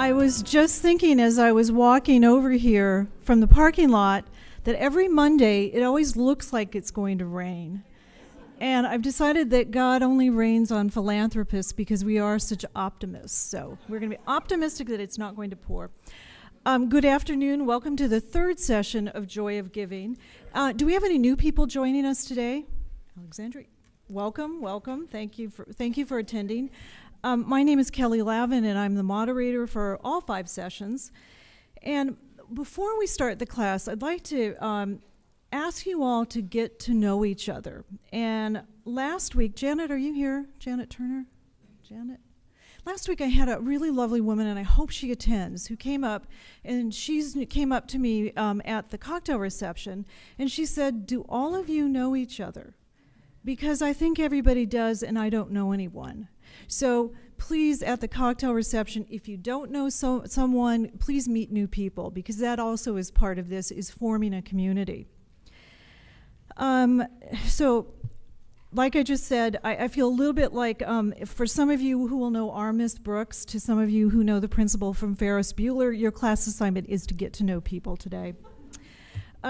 I was just thinking as I was walking over here from the parking lot that every Monday it always looks like it's going to rain. And I've decided that God only rains on philanthropists because we are such optimists. So we're going to be optimistic that it's not going to pour. Good afternoon. Welcome to the third session of Joy of Giving. Do we have any new people joining us today? Alexandria, welcome. Thank you for attending. My name is Kelly Lavin, and I'm the moderator for all 5 sessions. And before we start the class, I'd like to ask you all to get to know each other. And last week, Janet, are you here? Janet Turner? Janet? Last week I had a really lovely woman, and I hope she attends, who came up, and she came up to me at the cocktail reception, and she said, "Do all of you know each other? Because I think everybody does, and I don't know anyone." So please, at the cocktail reception, if you don't know someone, please meet new people, because that also is part of this, is forming a community. So, like I just said, I feel a little bit like, for some of you who will know our Miss Brooks, to some of you who know the principal from Ferris Bueller, your class assignment is to get to know people today.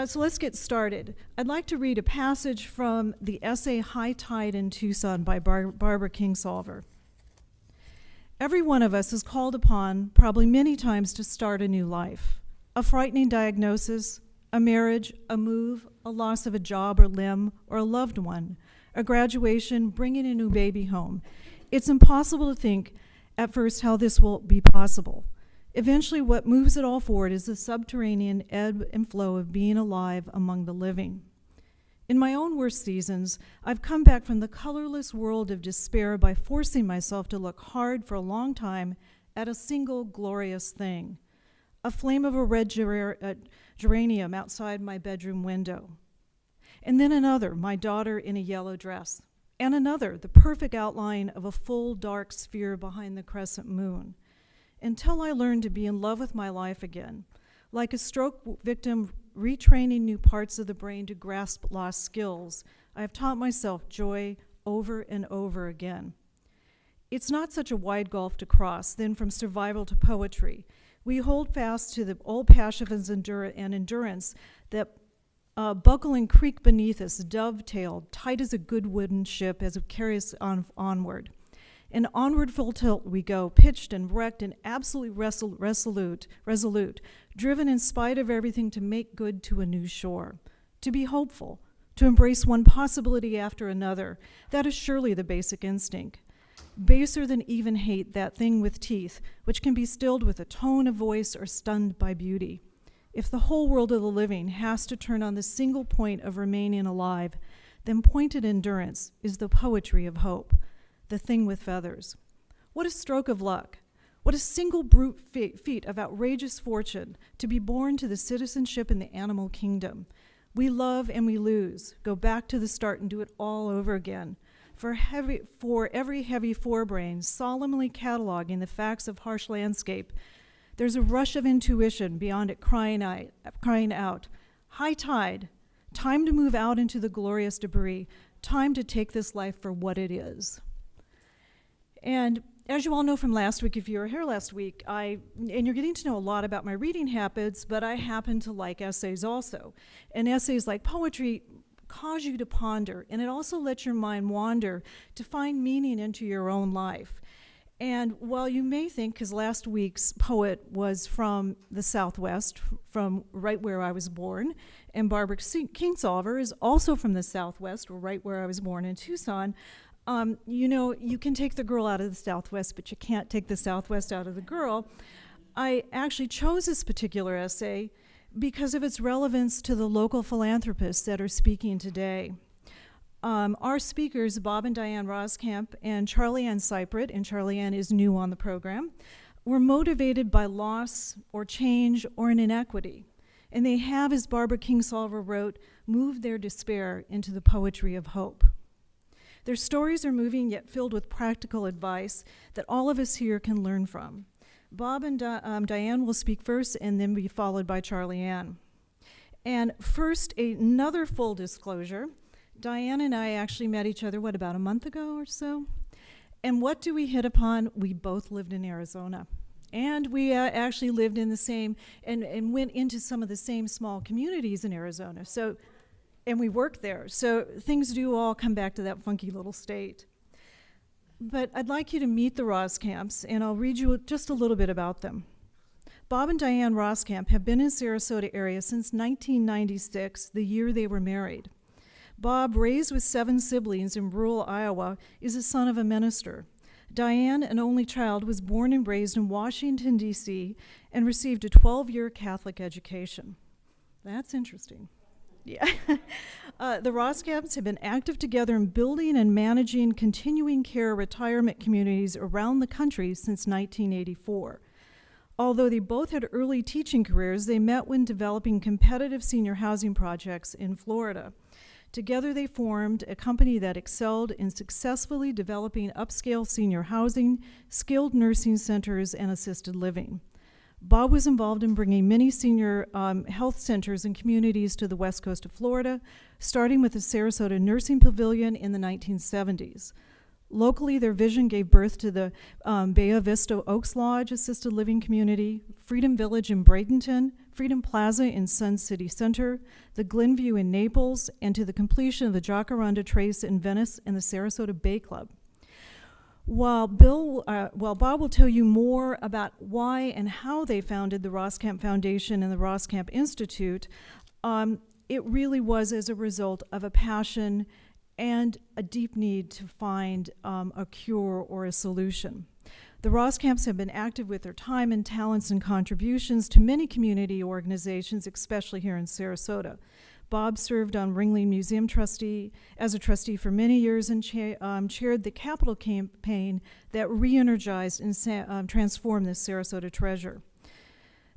So let's get started. I'd like to read a passage from the essay High Tide in Tucson by Barbara Kingsolver. Every one of us is called upon, probably many times, to start a new life. A frightening diagnosis, a marriage, a move, a loss of a job or limb, or a loved one, a graduation, bringing a new baby home. It's impossible to think at first how this will be possible. Eventually, what moves it all forward is the subterranean ebb and flow of being alive among the living. In my own worst seasons, I've come back from the colorless world of despair by forcing myself to look hard for a long time at a single glorious thing, a flame of a red geranium outside my bedroom window. And then another, my daughter in a yellow dress. And another, the perfect outline of a full dark sphere behind the crescent moon. Until I learned to be in love with my life again, like a stroke victim retraining new parts of the brain to grasp lost skills, I have taught myself joy over and over again. It's not such a wide gulf to cross, then from survival to poetry. We hold fast to the old passions and endurance that buckle and creak beneath us, dovetailed, tight as a good wooden ship as it carries onward. And onward full tilt we go, pitched and wrecked and absolutely resolute, driven in spite of everything to make good to a new shore, to be hopeful, to embrace one possibility after another. That is surely the basic instinct. Baser than even hate, that thing with teeth, which can be stilled with a tone of voice or stunned by beauty. If the whole world of the living has to turn on the single point of remaining alive, then pointed endurance is the poetry of hope, the thing with feathers. What a stroke of luck. What a single brute feat of outrageous fortune to be born to the citizenship in the animal kingdom. We love and we lose, go back to the start and do it all over again. For every heavy forebrain solemnly cataloging the facts of harsh landscape, there's a rush of intuition beyond it crying out, high tide, time to move out into the glorious debris, time to take this life for what it is. And as you all know from last week, if you were here last week, and you're getting to know a lot about my reading habits, but I happen to like essays also. And essays, like poetry, cause you to ponder, and it also lets your mind wander to find meaning into your own life. And while you may think, because last week's poet was from the Southwest, from right where I was born, and Barbara Kingsolver is also from the Southwest, right where I was born in Tucson, you know, you can take the girl out of the Southwest, but you can't take the Southwest out of the girl. I actually chose this particular essay because of its relevance to the local philanthropists that are speaking today. Our speakers, Bob and Diane Roskamp and Charlie Ann Seipert, and Charlie Ann is new on the program, were motivated by loss or change or an inequity. And they have, as Barbara Kingsolver wrote, moved their despair into the poetry of hope. Their stories are moving yet filled with practical advice that all of us here can learn from. Bob and Diane will speak first and then be followed by Charlie Ann. And first, another full disclosure. Diane and I actually met each other, about a month ago or so? And what do we hit upon? We both lived in Arizona. And we actually lived in the same, and went into some of the same small communities in Arizona. So, and we worked there. So things do all come back to that funky little state. But I'd like you to meet the Roskamps, and I'll read you just a little bit about them. Bob and Diane Roskamp have been in Sarasota area since 1996, the year they were married. Bob, raised with 7 siblings in rural Iowa, is a son of a minister. Diane, an only child, was born and raised in Washington, D.C., and received a 12-year Catholic education. That's interesting. Yeah. The Roskamps have been active together in building and managing continuing care retirement communities around the country since 1984. Although they both had early teaching careers, they met when developing competitive senior housing projects in Florida. Together they formed a company that excelled in successfully developing upscale senior housing, skilled nursing centers, and assisted living. Bob was involved in bringing many senior health centers and communities to the west coast of Florida, starting with the Sarasota Nursing Pavilion in the 1970s. Locally, their vision gave birth to the Bella Vista Oaks Lodge Assisted Living Community, Freedom Village in Bradenton, Freedom Plaza in Sun City Center, the Glenview in Naples, and to the completion of the Jacaranda Trace in Venice and the Sarasota Bay Club. While Bob will tell you more about why and how they founded the Roskamp Foundation and the Roskamp Institute, it really was as a result of a passion and a deep need to find a cure or a solution. The Roskamps have been active with their time and talents and contributions to many community organizations, especially here in Sarasota. Bob served on Ringling Museum as a trustee for many years and chaired the capital campaign that re-energized and transformed the Sarasota treasure.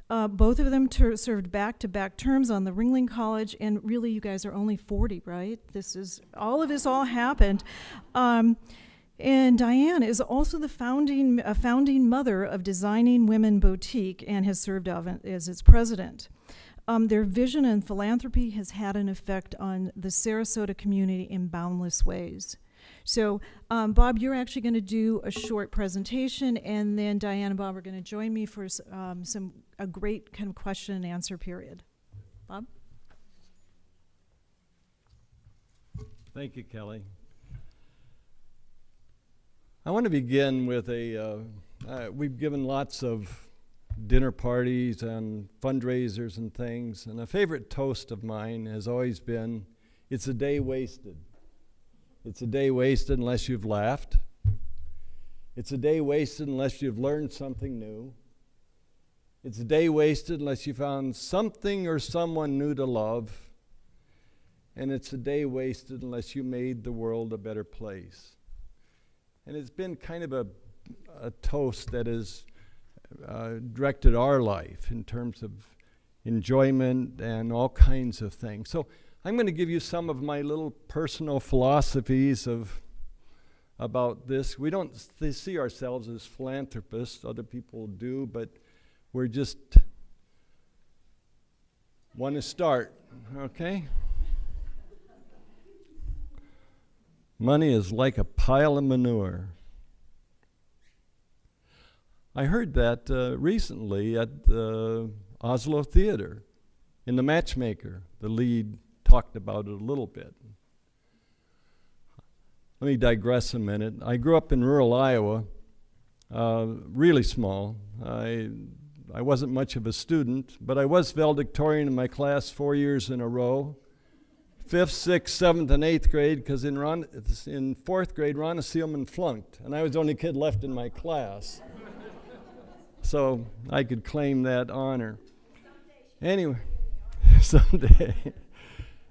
Both of them served back-to-back terms on the Ringling College, and really, you guys are only 40, right? All of this all happened. And Diane is also the founding mother of Designing Women Boutique and has served as its president. Their vision and philanthropy has had an effect on the Sarasota community in boundless ways. So, Bob, you're actually going to do a short presentation, and then Diane and Bob are going to join me for a great kind of question and answer period. Bob? Thank you, Kelly. I want to begin with we've given lots of dinner parties and fundraisers and things, and a favorite toast of mine has always been, it's a day wasted. It's a day wasted unless you've laughed. It's a day wasted unless you've learned something new. It's a day wasted unless you found something or someone new to love. And it's a day wasted unless you made the world a better place. And it's been kind of a toast that has directed our life in terms of enjoyment and all kinds of things. So I'm going to give you some of my little personal philosophies about this. We don't see ourselves as philanthropists, other people do, but we're just want to start, okay? Money is like a pile of manure. I heard that recently at the Oslo Theater. In The Matchmaker, the lead talked about it a little bit. Let me digress a minute. I grew up in rural Iowa, really small. I wasn't much of a student, but I was valedictorian in my class 4 years in a row. 5th, 6th, 7th, and 8th grade, because in 4th grade, Ronna Seelman flunked, and I was the only kid left in my class. So I could claim that honor. Anyway, someday.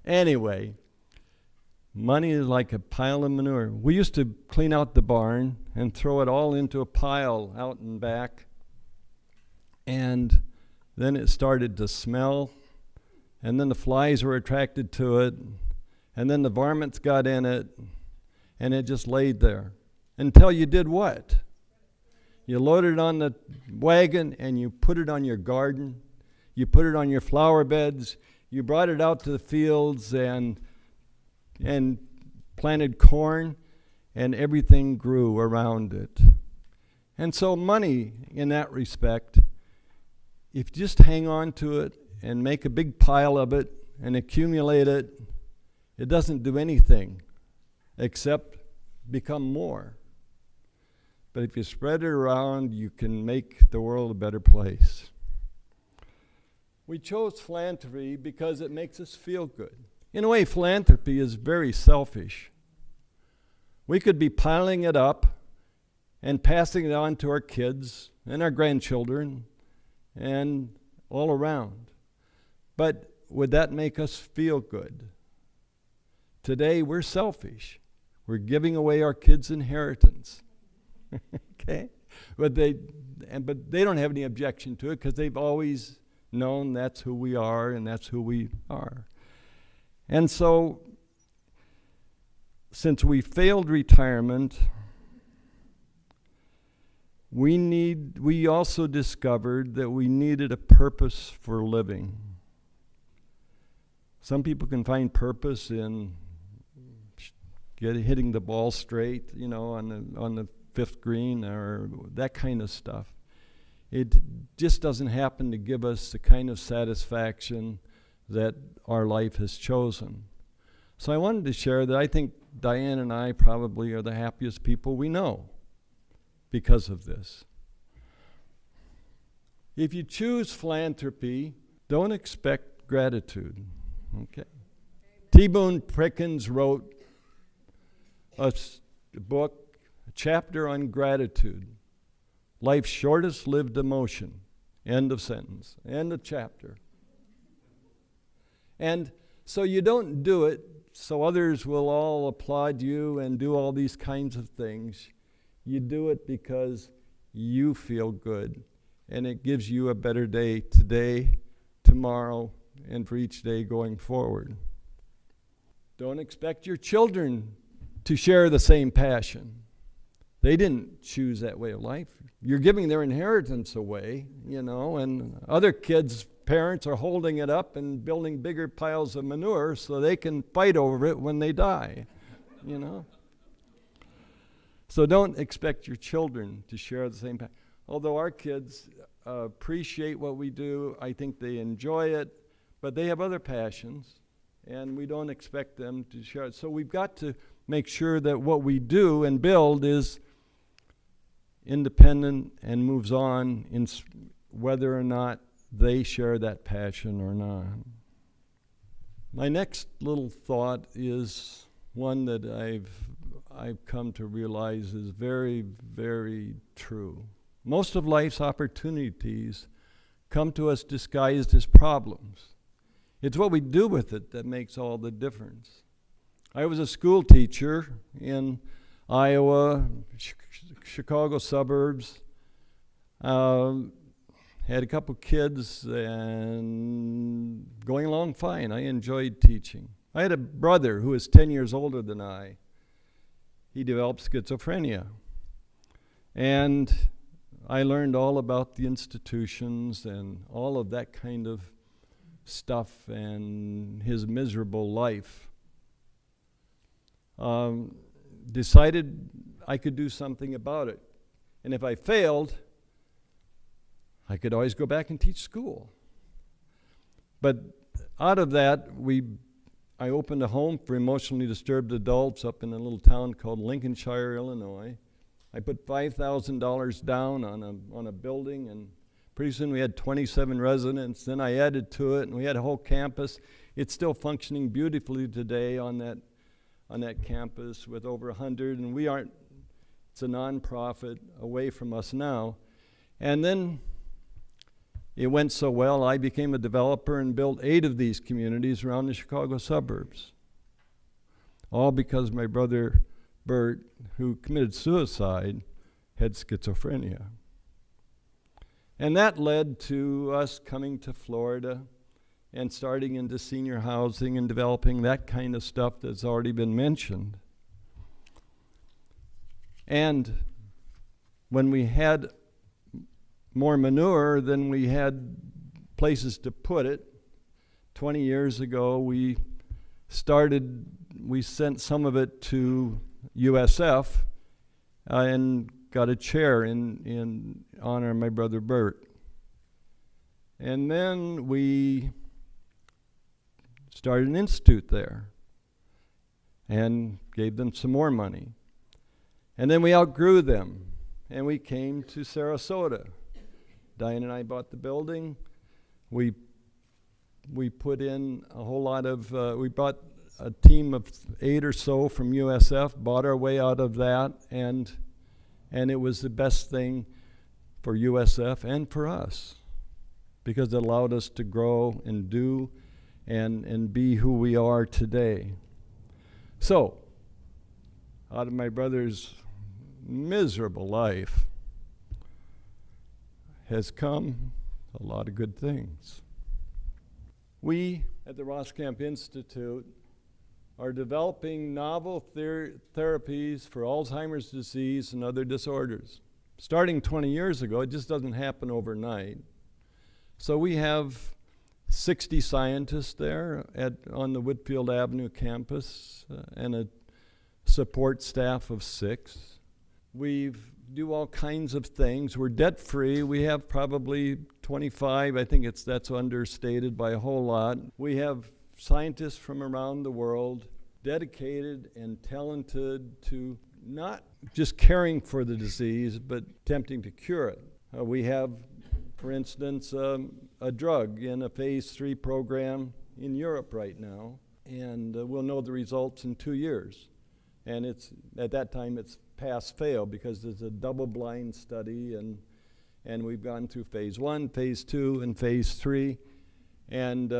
Anyway, money is like a pile of manure. We used to clean out the barn and throw it all into a pile out and back. And then it started to smell. And then the flies were attracted to it. And then the varmints got in it. And it just laid there. Until you did what? You loaded it on the wagon and you put it on your garden. You put it on your flower beds. You brought it out to the fields and planted corn, and everything grew around it. And so money, in that respect, if you just hang on to it and make a big pile of it and accumulate it, it doesn't do anything except become more. But if you spread it around, you can make the world a better place. We chose philanthropy because it makes us feel good. In a way, philanthropy is very selfish. We could be piling it up and passing it on to our kids and our grandchildren and all around. But would that make us feel good? Today, we're selfish. We're giving away our kids' inheritance. Okay? But they don't have any objection to it because they've always known that's who we are and that's who we are. And so, since we failed retirement, we also discovered that we needed a purpose for living. Some people can find purpose in hitting the ball straight, on the fifth green or that kind of stuff. It just doesn't happen to give us the kind of satisfaction that our life has chosen. So I wanted to share that I think Diane and I probably are the happiest people we know because of this. If you choose philanthropy, don't expect gratitude. Okay. T. Boone Pickens wrote a book, a chapter on gratitude. Life's shortest lived emotion. End of sentence. End of chapter. And so you don't do it so others will all applaud you and do all these kinds of things. You do it because you feel good, and it gives you a better day today, tomorrow, and for each day going forward. Don't expect your children to share the same passion. They didn't choose that way of life. You're giving their inheritance away, and other kids' parents are holding it up and building bigger piles of manure so they can fight over it when they die, So don't expect your children to share the same passion. Although our kids appreciate what we do, I think they enjoy it, but they have other passions, and we don't expect them to share it. So we've got to make sure that what we do and build is independent and moves on in whether or not they share that passion or not. My next little thought is one that I've come to realize is very, very true. Most of life's opportunities come to us disguised as problems. It's what we do with it that makes all the difference. I was a school teacher in Iowa, Chicago suburbs. Had a couple kids and going along fine. I enjoyed teaching. I had a brother who was 10 years older than I. He developed schizophrenia. And I learned all about the institutions and all of that kind of stuff and his miserable life. Decided I could do something about it. And if I failed, I could always go back and teach school. But out of that, I opened a home for emotionally disturbed adults up in a little town called Lincolnshire, Illinois. I put $5,000 down on a building, and pretty soon we had 27 residents. Then I added to it, and we had a whole campus. It's still functioning beautifully today on that campus with over 100, and it's a nonprofit away from us now. And then it went so well, I became a developer and built 8 of these communities around the Chicago suburbs. All because my brother Bert, who committed suicide, had schizophrenia. And that led to us coming to Florida and starting into senior housing and developing that kind of stuff that's already been mentioned. And when we had more manure than we had places to put it, 20 years ago we sent some of it to USF and got a chair in honor of my brother Bert. And then we started an institute there and gave them some more money. And then we outgrew them, and we came to Sarasota. Diane and I bought the building. We put in a whole lot of, we bought a team of 8 or so from USF, bought our way out of that, and it was the best thing for USF and for us, because it allowed us to grow and do and be who we are today. So, out of my brother's miserable life has come a lot of good things. We at the Roskamp Institute are developing novel therapies for Alzheimer's disease and other disorders. Starting 20 years ago, it just doesn't happen overnight. So we have 60 scientists there on the Whitfield Avenue campus and a support staff of 6. We do all kinds of things. We're debt-free. We have probably 25. I think that's understated by a whole lot. We have scientists from around the world dedicated and talented to not just caring for the disease, but attempting to cure it. We have, for instance, a drug in a phase 3 program in Europe right now, and we'll know the results in 2 years. And at that time it's pass-fail, because it's a double-blind study, and we've gone through phase 1, phase 2, and phase 3, and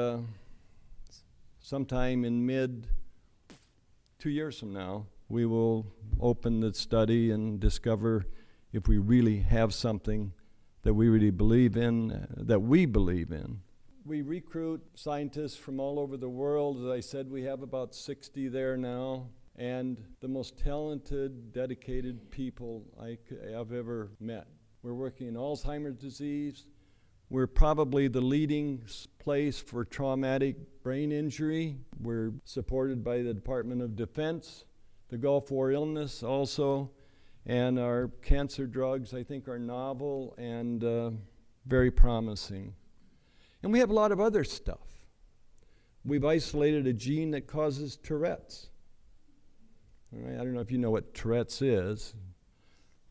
sometime in 2 years from now, we will open the study and discover if we really have something that we really believe in, that we believe in. We recruit scientists from all over the world. As I said, we have about 60 there now, and the most talented, dedicated people I've ever met. We're working in Alzheimer's disease. We're probably the leading place for traumatic brain injury. We're supported by the Department of Defense, the Gulf War illness also, and our cancer drugs, I think, are novel and very promising. And we have a lot of other stuff. We've isolated a gene that causes Tourette's. All right, I don't know if you know what Tourette's is,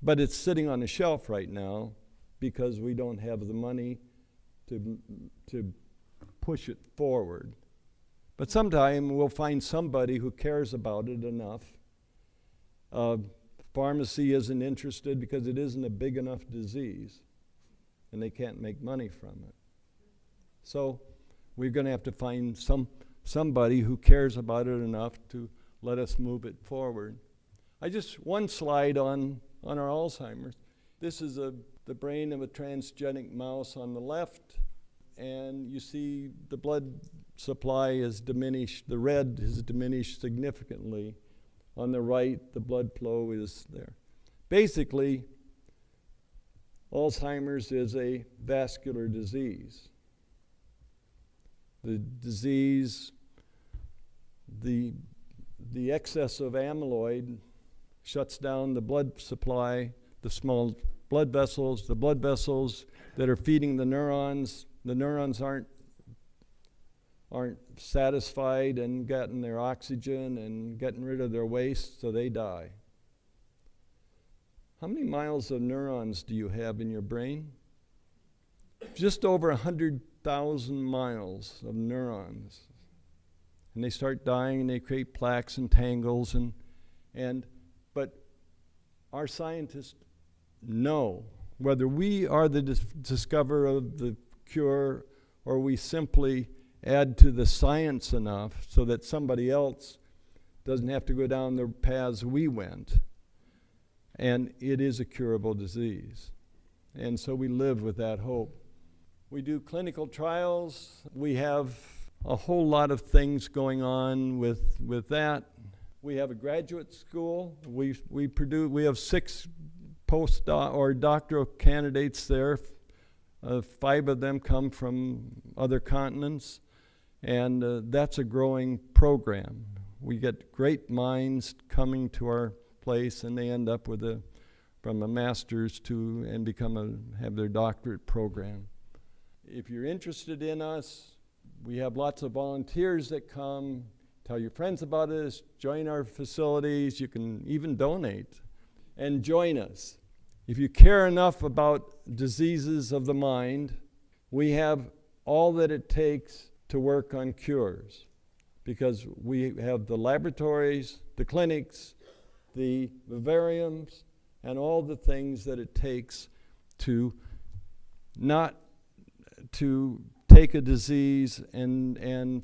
but it's sitting on the shelf right now because we don't have the money to push it forward. But sometime we'll find somebody who cares about it enough. Pharmacy isn't interested because it isn't a big enough disease, and they can't make money from it. So we're going to have to find somebody who cares about it enough to let us move it forward. One slide on our Alzheimer's. This is the brain of a transgenic mouse on the left, and you see the blood supply is diminished. The red is diminished significantly. On the right, the blood flow is there. Basically, Alzheimer's is a vascular disease. The disease, the excess of amyloid shuts down the blood supply, the small blood vessels that are feeding the neurons. The neurons aren't satisfied and getting their oxygen and getting rid of their waste, so they die. How many miles of neurons do you have in your brain? Just over 100,000 miles of neurons. And they start dying and they create plaques and tangles but our scientists know whether we are the discoverer of the cure or we simply add to the science enough so that somebody else doesn't have to go down the paths we went. And it is a curable disease. And so we live with that hope. We do clinical trials. We have a whole lot of things going on with that. We have a graduate school. We have 6 postdoc or doctoral candidates there. 5 of them come from other continents, and that's a growing program. We get great minds coming to our place, and they end up with a from a master's to and have their doctorate program. If you're interested in us, we have lots of volunteers that come. Tell your friends about us, join our facilities. You can even donate and join us. If you care enough about diseases of the mind, we have all that it takes to work on cures, because we have the laboratories, the clinics, the vivariums, and all the things that it takes to not to take a disease and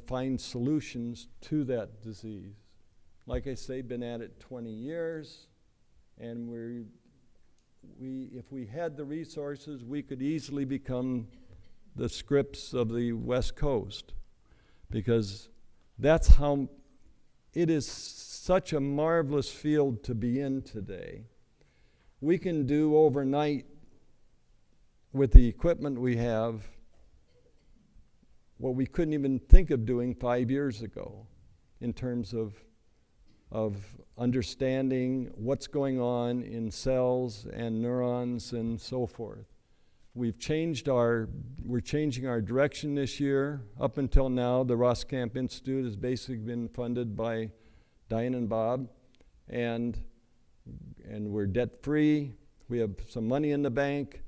find solutions to that disease. Like I say, been at it 20 years, and if we had the resources, we could easily become the Scripps of the West Coast, because that's how it is such a marvelous field to be in today. We can do overnight with the equipment we have what we couldn't even think of doing 5 years ago in terms of understanding what's going on in cells and neurons and so forth. We're changing our direction this year. Up until now, the Roskamp Institute has basically been funded by Diane and Bob, and we're debt-free. We have some money in the bank,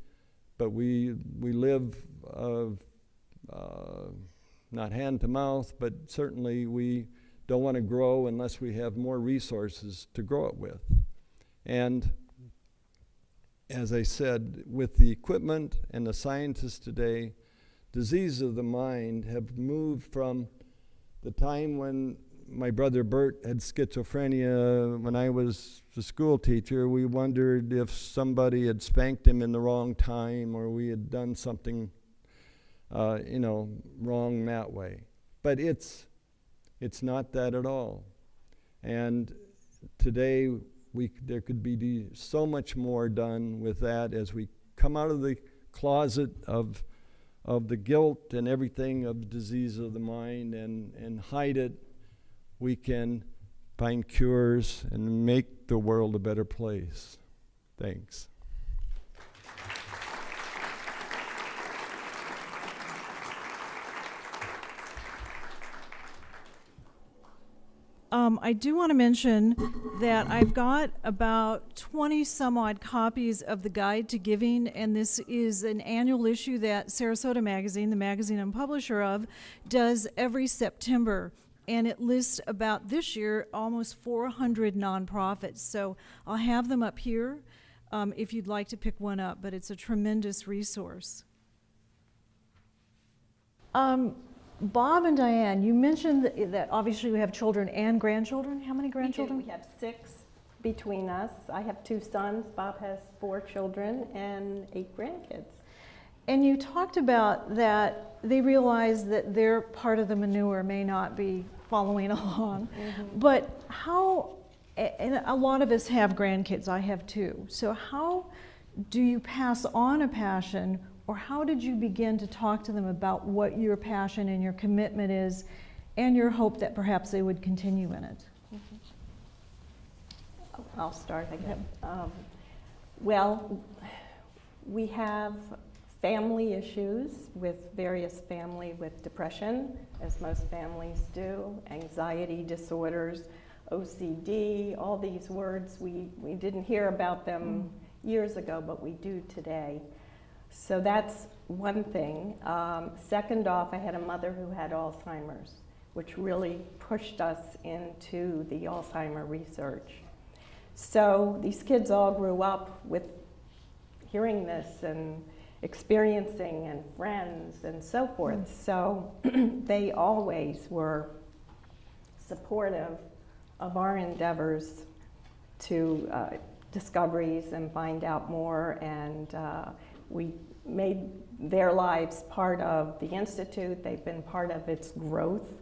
but we live not hand to mouth, but certainly we don't want to grow unless we have more resources to grow it with. And as I said, with the equipment and the scientists today, diseases of the mind have moved from the time when my brother Bert had schizophrenia. When I was the school teacher, we wondered if somebody had spanked him in the wrong time, or we had done something wrong that way. But it's not that at all. And today there could be so much more done with that as we come out of the closet of the guilt and everything of disease of the mind and hide it. We can find cures and make the world a better place. Thanks. I do want to mention that I've got about 20 some odd copies of the Guide to Giving, and this is an annual issue that Sarasota Magazine, the magazine I'm publisher of, does every September. And it lists about, this year, almost 400 nonprofits. So I'll have them up here if you'd like to pick one up, but it's a tremendous resource. Bob and Diane, you mentioned that obviously we have children and grandchildren. How many grandchildren? We have 6 between us. I have 2 sons. Bob has 4 children and 8 grandkids. And you talked about that they realize that their part of the manure may not be following along. Mm-hmm. But how, and a lot of us have grandkids, I have 2. So how do you pass on a passion, or how did you begin to talk to them about what your passion and your commitment is, and your hope that perhaps they would continue in it? Mm-hmm. I'll start, I guess. Well, we have family issues with various family with depression, as most families do, anxiety disorders, OCD, all these words. We didn't hear about them years ago, but we do today. So that's one thing. Second off, I had a mother who had Alzheimer's, which really pushed us into the Alzheimer research. So these kids all grew up with hearing this and experiencing and friends and so forth. So they always were supportive of our endeavors to discoveries and find out more, and we made their lives part of the Institute. They've been part of its growth,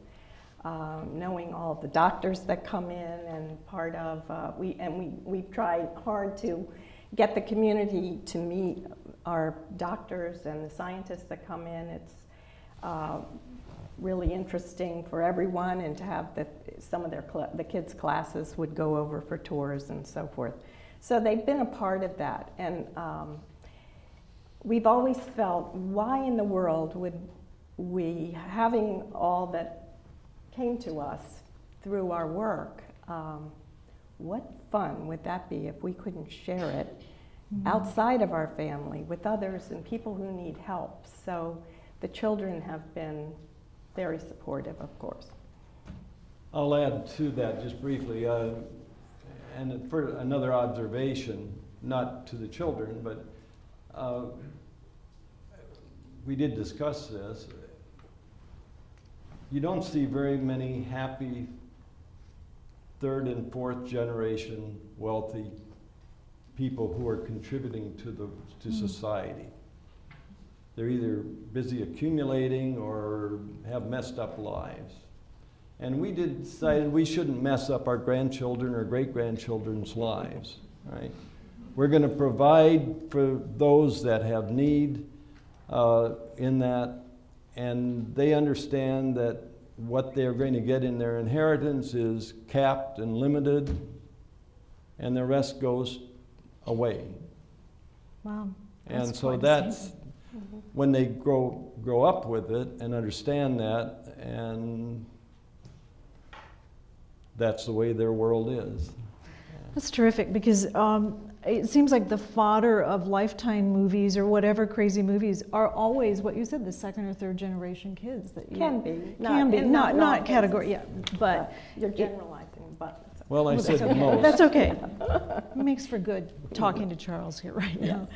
knowing all the doctors that come in, and part of, we've tried hard to get the community to meet our doctors and the scientists that come in. It's really interesting for everyone, and to have some of the kids' classes would go over for tours and so forth. So they've been a part of that. And we've always felt, why in the world would we, having all that came to us through our work, what fun would that be if we couldn't share it outside of our family with others and people who need help? So the children have been very supportive, of course. I'll add to that just briefly, and for another observation, not to the children, but we did discuss this. You don't see very many happy third and fourth generation wealthy people who are contributing to society. They're either busy accumulating or have messed up lives. And we decided we shouldn't mess up our grandchildren or great-grandchildren's lives, right? We're going to provide for those that have need in that, and they understand that what they're going to get in their inheritance is capped and limited, and the rest goes away. Wow. And so that's when they grow up with it and understand that, and that's the way their world is. That's terrific, because it seems like the fodder of Lifetime movies or whatever crazy movies are always what you said, the second or third generation kids that you Can be. not category, yeah, but you're generalizing, but Well, I said that's okay. most. That's okay. It makes for good talking to Charles here right now.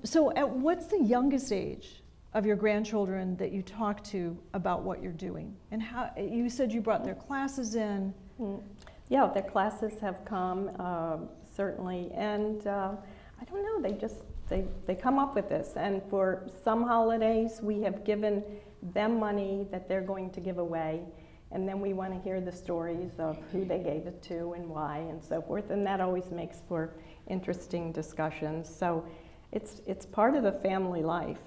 So what's the youngest age of your grandchildren that you talk to about what you're doing? And how, you said you brought their classes in. Yeah, their classes have come, certainly, and I don't know, they come up with this, and for some holidays we have given them money that they're going to give away, and then we want to hear the stories of who they gave it to and why and so forth, and that always makes for interesting discussions. So it's part of the family life.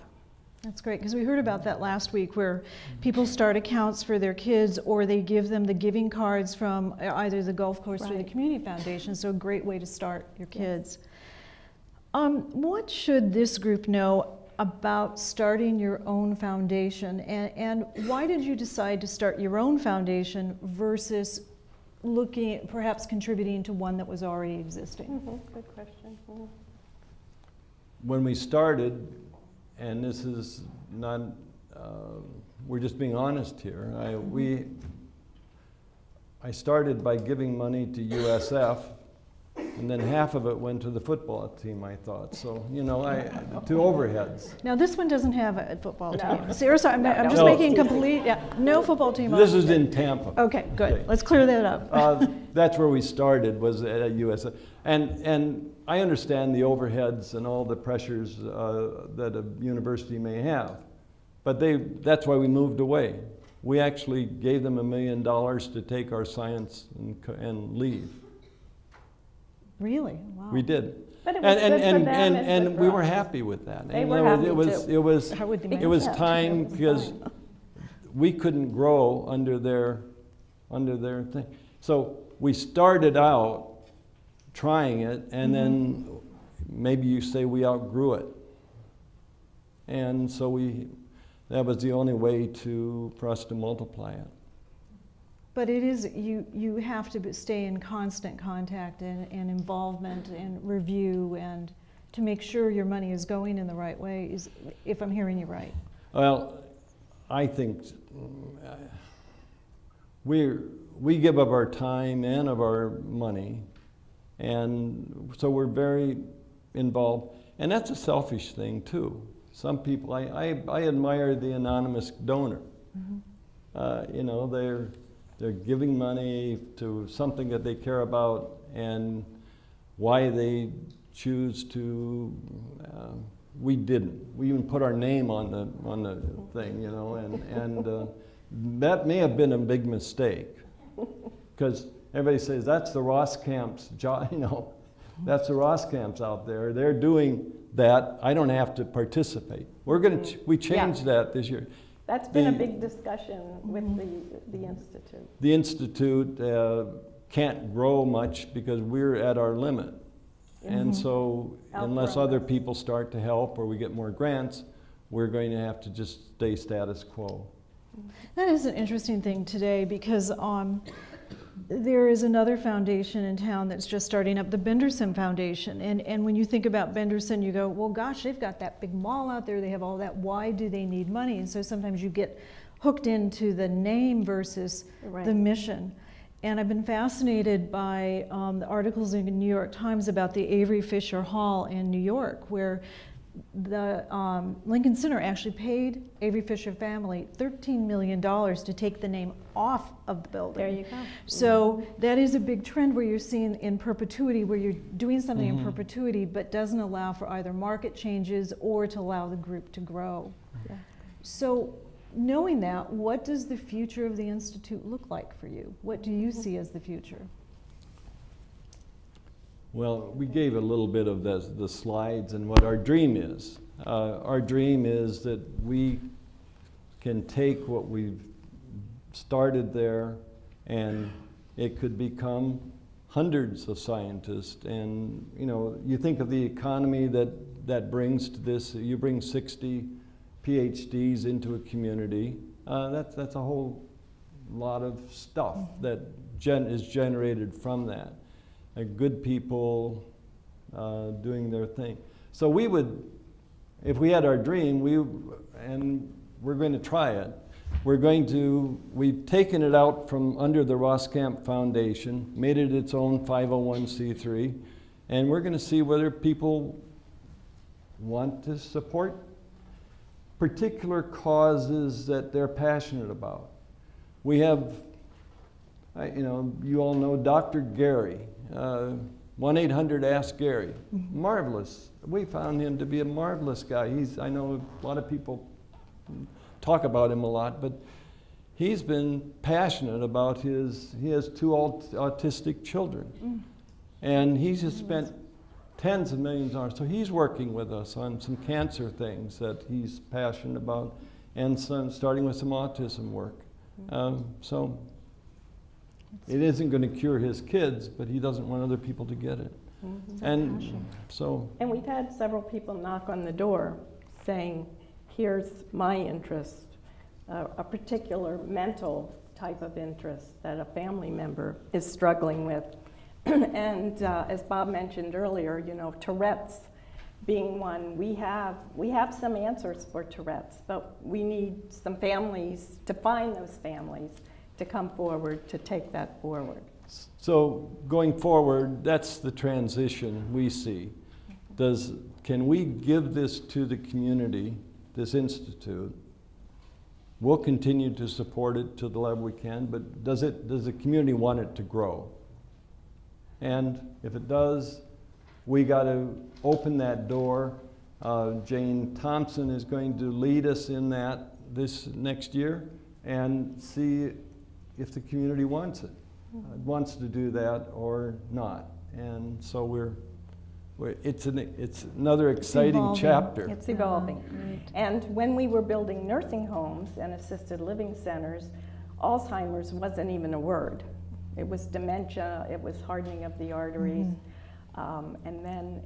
That's great, because we heard about that last week, where people start accounts for their kids, or they give them the giving cards from either the Gulf Coast or the Community Foundation. So a great way to start your kids. What should this group know about starting your own foundation, and why did you decide to start your own foundation versus looking at perhaps contributing to one that was already existing? Good question. When we started, and this is not, we're just being honest here. I started by giving money to USF, and then half of it went to the football team, I thought. So, you know, to overheads. Now, this one doesn't have a football team. Seriously, I'm just making complete, no football team. This is in Tampa. Okay, good. Okay. Let's clear that up. That's where we started, was at USF. And I understand the overheads and all the pressures that a university may have. But that's why we moved away. We actually gave them $1 million to take our science and leave. Really? Wow. We did. But it was good for them and we were happy with that. They were happy too. It was time, because we couldn't grow under their thing. So we started out trying it, and then maybe you say we outgrew it. And so that was the only way for us to multiply it. But it is, you have to stay in constant contact and involvement and review, and to make sure your money is going in the right way, if I'm hearing you right. Well, I think we give of our time and of our money, and so we're very involved. And that's a selfish thing too. Some people, I admire the anonymous donor. You know, they're giving money to something that they care about, and why they choose to. We didn't. We even put our name on the thing, you know, and that may have been a big mistake, because everybody says that's the Roskamp's job, you know, that's the Roskamp's out there. They're doing that. I don't have to participate. We changed that this year. That's been a big discussion with the Institute. The Institute can't grow much because we're at our limit. And so unless Outrun other us. people start to help or we get more grants, we're going to have to just stay status quo. That is an interesting thing today because there is another foundation in town that's just starting up, the Benderson Foundation. And when you think about Benderson, you go, well, gosh, they've got that big mall out there, they have all that, why do they need money? And so sometimes you get hooked into the name versus the mission. And I've been fascinated by the articles in the New York Times about the Avery Fisher Hall in New York, where the Lincoln Center actually paid Avery Fisher family $13 million to take the name off of the building. There you go. So that is a big trend where you're seeing in perpetuity, where you're doing something in perpetuity, but doesn't allow for either market changes or to allow the group to grow. Yeah. So knowing that, what does the future of the Institute look like for you? What do you see as the future? Well, we gave a little bit of the slides and what our dream is. Our dream is that we can take what we've started there and it could become hundreds of scientists. And you know, you think of the economy that brings to this, you bring 60 PhDs into a community, that's a whole lot of stuff that is generated from that. Good people doing their thing. So we would, if we had our dream, and we're going to try it, we've taken it out from under the Roskamp Foundation, made it its own 501c3, and we're going to see whether people want to support particular causes that they're passionate about. We have, you all know Dr. Gary, 1-800-ASK-GARY. Marvelous. We found him to be a marvelous guy. I know a lot of people talk about him a lot, but he's been passionate about he has 2 autistic children. And he's just spent tens of millions of dollars. So he's working with us on some cancer things that he's passionate about, and starting with some autism work. So it isn't going to cure his kids, but he doesn't want other people to get it. And so. And we've had several people knock on the door saying, here's my interest, a particular mental type of interest that a family member is struggling with. And as Bob mentioned earlier, Tourette's being one, we have some answers for Tourette's, but we need some families to find those families to come forward to take that forward. So going forward, that's the transition we see. Can we give this to the community, this institute? We'll continue to support it to the level we can, but does the community want it to grow? And if it does, we got to open that door. Jane Thompson is going to lead us in that this next year and see if the community wants it, wants to do that or not. And so it's another exciting chapter. It's evolving. And when we were building nursing homes and assisted living centers, Alzheimer's wasn't even a word. It was dementia, it was hardening of the arteries, and then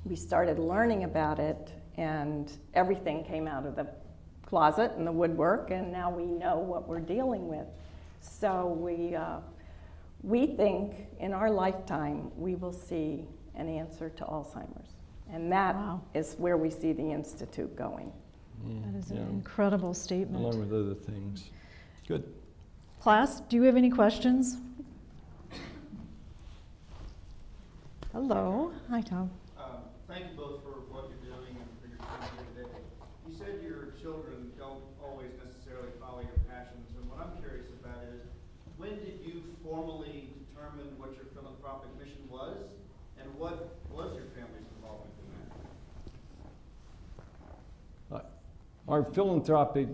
we started learning about it, and everything came out of the closet and the woodwork, and now we know what we're dealing with. So we think in our lifetime we will see an answer to Alzheimer's, and that is where we see the Institute going. That is an incredible statement. Along with other things. Good. Class, do you have any questions? Hello. Hi, Tom. Thank you both for what you're doing and for your time here today. You said your children don't always necessarily follow your passions, and what I'm curious about is, when did you formally determine what your philanthropic mission was, and what was your family's involvement in that? Our philanthropic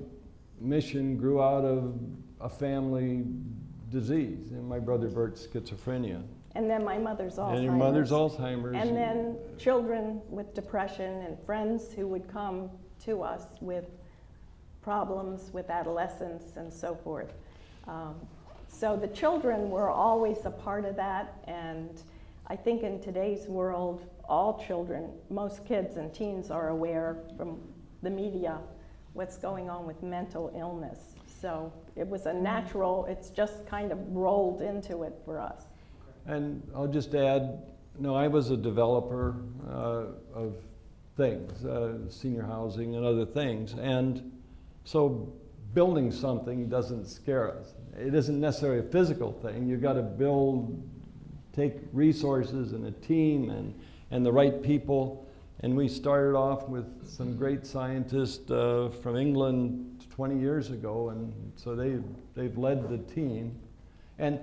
mission grew out of a family disease, and my brother Bert's schizophrenia. And then my mother's Alzheimer's. And your mother's Alzheimer's. And then children with depression and friends who would come to us with problems with adolescence and so forth. So the children were always a part of that, and I think in today's world, all children, most kids and teens are aware from the media what's going on with mental illness. So it was a natural, it's just kind of rolled into it for us. And I'll just add, no, I was a developer of things, senior housing and other things. And so building something doesn't scare us. It isn't necessarily a physical thing. You've got to take resources and a team and the right people. And we started off with some great scientists from England 20 years ago, and so they've led the team. And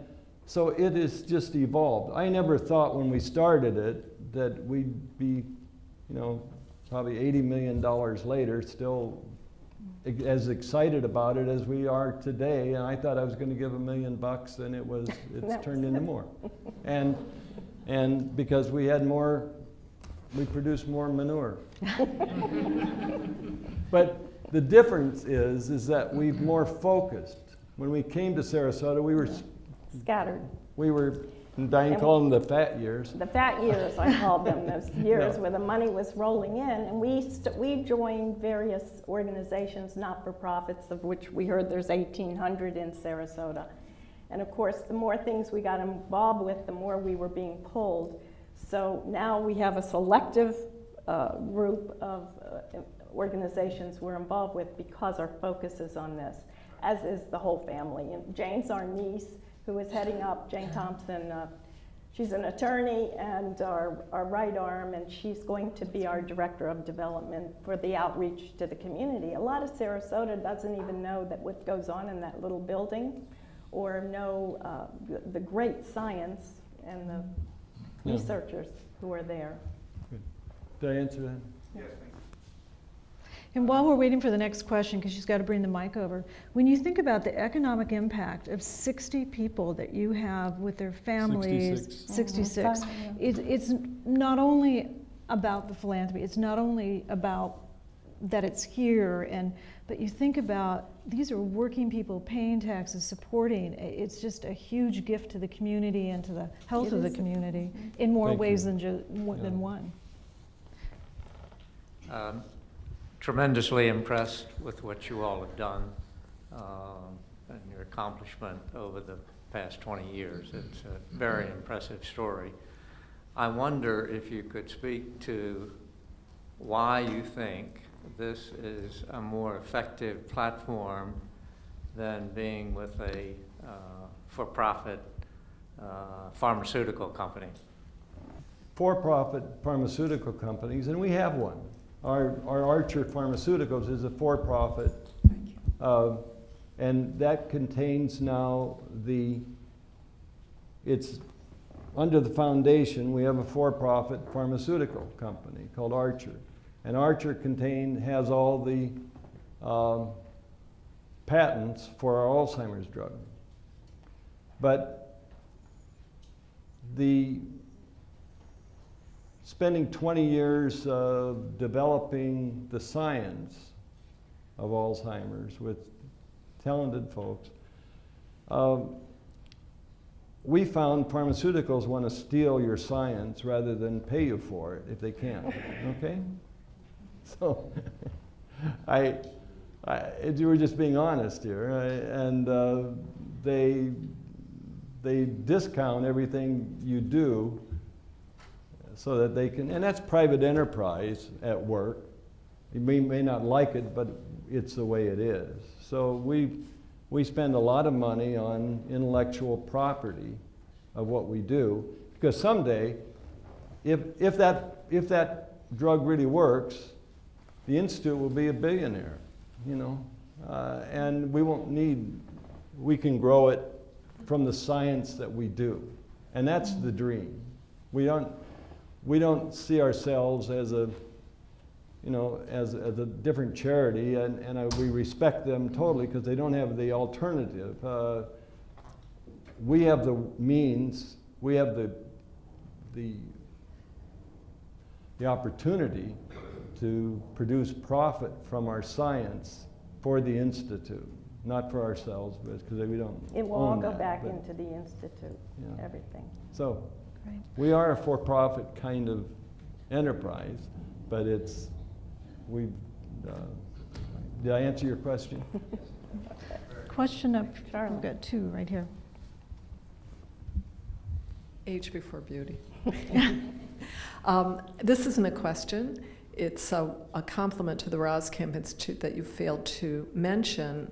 so it has just evolved. I never thought when we started it that we'd be, probably $80 million later, still as excited about it as we are today. And I thought I was going to give $1 million, and it's turned into more. And because we produced more manure. But the difference is that we've more focused. When we came to Sarasota, we were scattered. We were, Diane called them the fat years. The fat years, I called them, those years Yeah. where the money was rolling in. And we joined various organizations, not-for-profits, of which we heard there's 1,800 in Sarasota. And of course, the more things we got involved with, the more we were being pulled. So now we have a selective group of organizations we're involved with because our focus is on this, as is the whole family. And Jane's our niece, who is heading up, Jane Thompson. She's an attorney and our right arm, and she's going to be our director of development for the outreach to the community. A lot of Sarasota doesn't even know that what goes on in that little building, or know the great science and the researchers who are there. Good. Did I answer that? Yes, thank you. And while we're waiting for the next question, because she's got to bring the mic over, when you think about the economic impact of 60 people that you have with their families, 66, it's not only about the philanthropy, it's not only about that it's here, but you think about these are working people paying taxes, supporting. It's just a huge gift to the community and to the health of the community in more ways than one. Tremendously impressed with what you all have done and your accomplishment over the past 20 years. It's a very impressive story. I wonder if you could speak to why you think this is a more effective platform than being with a for-profit pharmaceutical company. For-profit pharmaceutical companies, and we have one. Our Archer Pharmaceuticals is a for-profit, and that contains now it's under the foundation. We have a for-profit pharmaceutical company called Archer, and Archer has all the patents for our Alzheimer's drug. But spending 20 years developing the science of Alzheimer's with talented folks, we found pharmaceuticals want to steal your science rather than pay you for it if they can, okay? So we're just being honest here, and they discount everything you do so that they can, and that's private enterprise at work. You may not like it, but it's the way it is. So we spend a lot of money on intellectual property of what we do, because someday, if that drug really works, the Institute will be a billionaire, and we can grow it from the science that we do, and that's the dream. We don't see ourselves as a different charity, and we respect them totally because they don't have the alternative. We have the means, we have the opportunity to produce profit from our science for the Institute, not for ourselves, but because we don't. It will all own go that, back but, into the Institute, everything. So, Right. We are a for-profit kind of enterprise, but it's, did I answer your question? Question up, Charlotte. we've got two right here. Age before beauty. This isn't a question. It's a compliment to the Roskamp Institute that you failed to mention.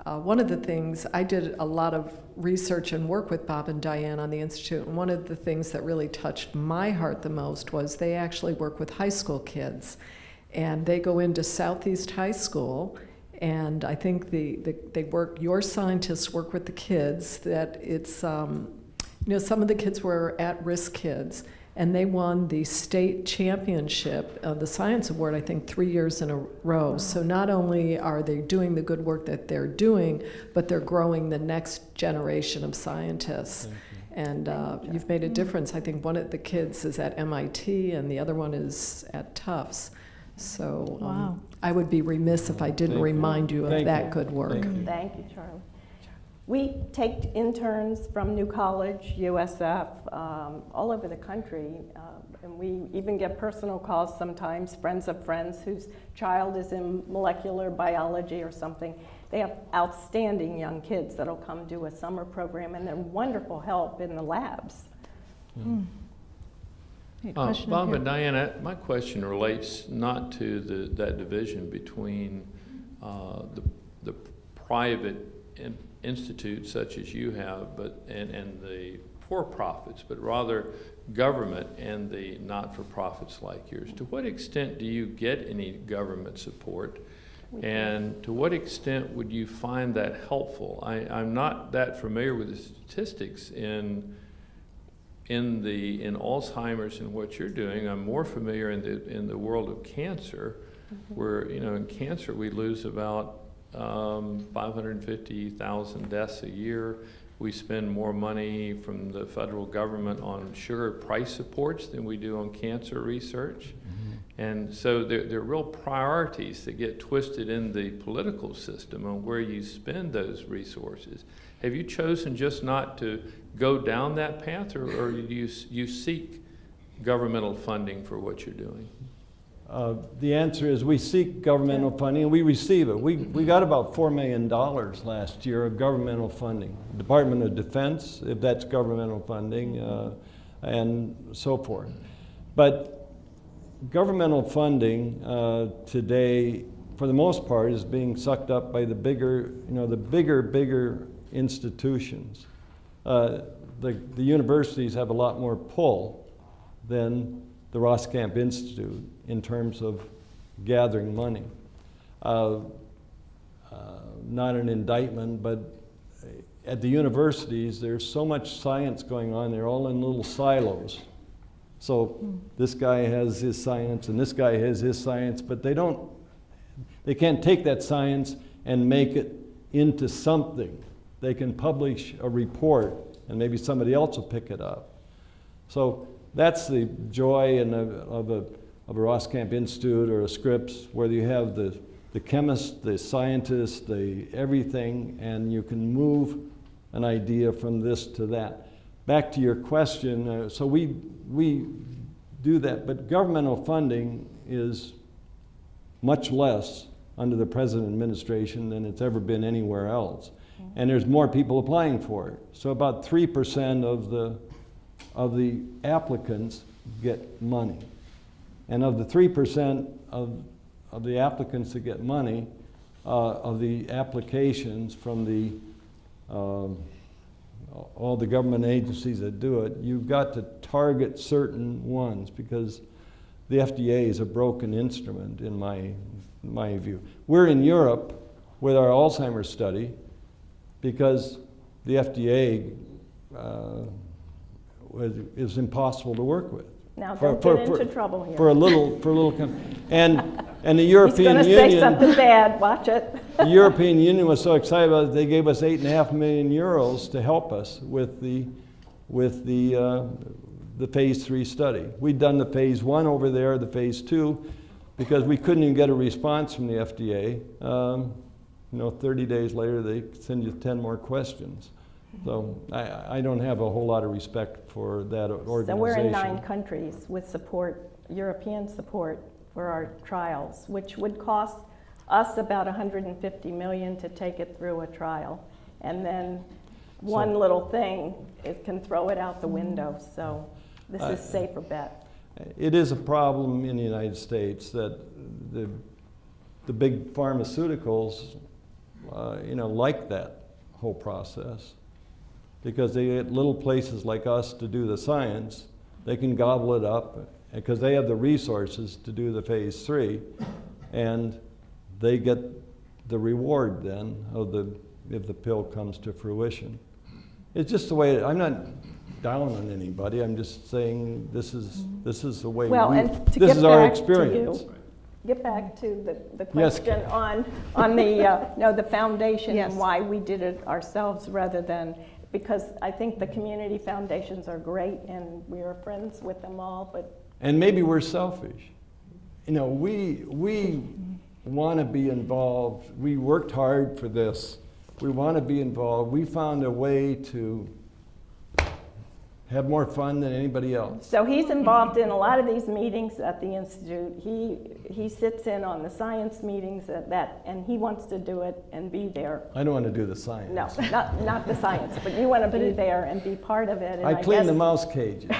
One of the things, I did a lot of research and work with Bob and Diane on the Institute, and one of the things that really touched my heart the most was they actually work with high school kids. And they go into Southeast High School, and I think your scientists work with the kids, that it's, some of the kids were at-risk kids, and they won the state championship, the science award, I think 3 years in a row. Wow. So not only are they doing the good work that they're doing, but they're growing the next generation of scientists. And you've made a difference. I think one of the kids is at MIT and the other one is at Tufts. So Wow. I would be remiss if I didn't remind you of that good work. Thank you, Charlie. We take interns from New College, USF, all over the country, and we even get personal calls sometimes, friends of friends whose child is in molecular biology or something. They have outstanding young kids that'll come do a summer program, and they're wonderful help in the labs. Mm. Hey, question up Bob here. and Diana, my question relates not to that division between the private institutes such as you have, and the for-profits, but rather government and the not-for-profits like yours. To what extent do you get any government support, and to what extent would you find that helpful? I'm not that familiar with the statistics in Alzheimer's and what you're doing. I'm more familiar in the world of cancer, where in cancer we lose about 550,000 deaths a year. We spend more money from the federal government on sugar price supports than we do on cancer research. And so there are real priorities that get twisted in the political system on where you spend those resources. Have you chosen just not to go down that path, or do you seek governmental funding for what you're doing? The answer is we seek governmental funding and we receive it. We got about $4 million last year of governmental funding. Department of Defense, if that's governmental funding, and so forth. But governmental funding today, for the most part, is being sucked up by the bigger institutions. The universities have a lot more pull than the Roskamp Institute in terms of gathering money. Not an indictment, but at the universities, there's so much science going on. They're all in little silos. So this guy has his science and this guy has his science, but they can't take that science and make it into something. They can publish a report and maybe somebody else will pick it up. So that's the joy of a Roskamp Institute or a Scripps, where you have the chemist, the scientist, the everything, and you can move an idea from this to that. Back to your question, so we do that, but governmental funding is much less under the present administration than it's ever been anywhere else. And there's more people applying for it. So about 3% of the applicants get money. And of the 3% of the applicants that get money, of the applications from all the government agencies that do it, you've got to target certain ones, because the FDA is a broken instrument in my view. We're in Europe with our Alzheimer's study because the FDA is impossible to work with. Now, don't get into trouble here. For a little company. And the European He's Union. going to say something bad. Watch it. The European Union was so excited about it, they gave us €8.5 million to help us with the phase 3 study. We'd done the phase 1 over there, the phase 2, because we couldn't even get a response from the FDA. 30 days later, they send you 10 more questions. So I don't have a whole lot of respect for that organization. So we're in 9 countries with support, European support for our trials, which would cost us about $150 million to take it through a trial. And then one little thing, it can throw it out the window. So this is a safer bet. It is a problem in the United States that the big pharmaceuticals, like that whole process, because they get little places like us to do the science. They can gobble it up because they have the resources to do the phase 3, and they get the reward then if the pill comes to fruition. It's just the way. I'm not down on anybody. I'm just saying this is the way. Well, and to this get is our back experience. to you, get back to the question on the foundation Yes. and why we did it ourselves rather than, because I think the community foundations are great and we are friends with them all, but. And maybe we're selfish. We want to be involved. We worked hard for this. We want to be involved. We found a way to have more fun than anybody else. So he's involved in a lot of these meetings at the Institute. He sits in on the science meetings and he wants to do it and be there. I don't want to do the science. No, not the science, but you want to be there and be part of it. And I clean guess, the mouse cages.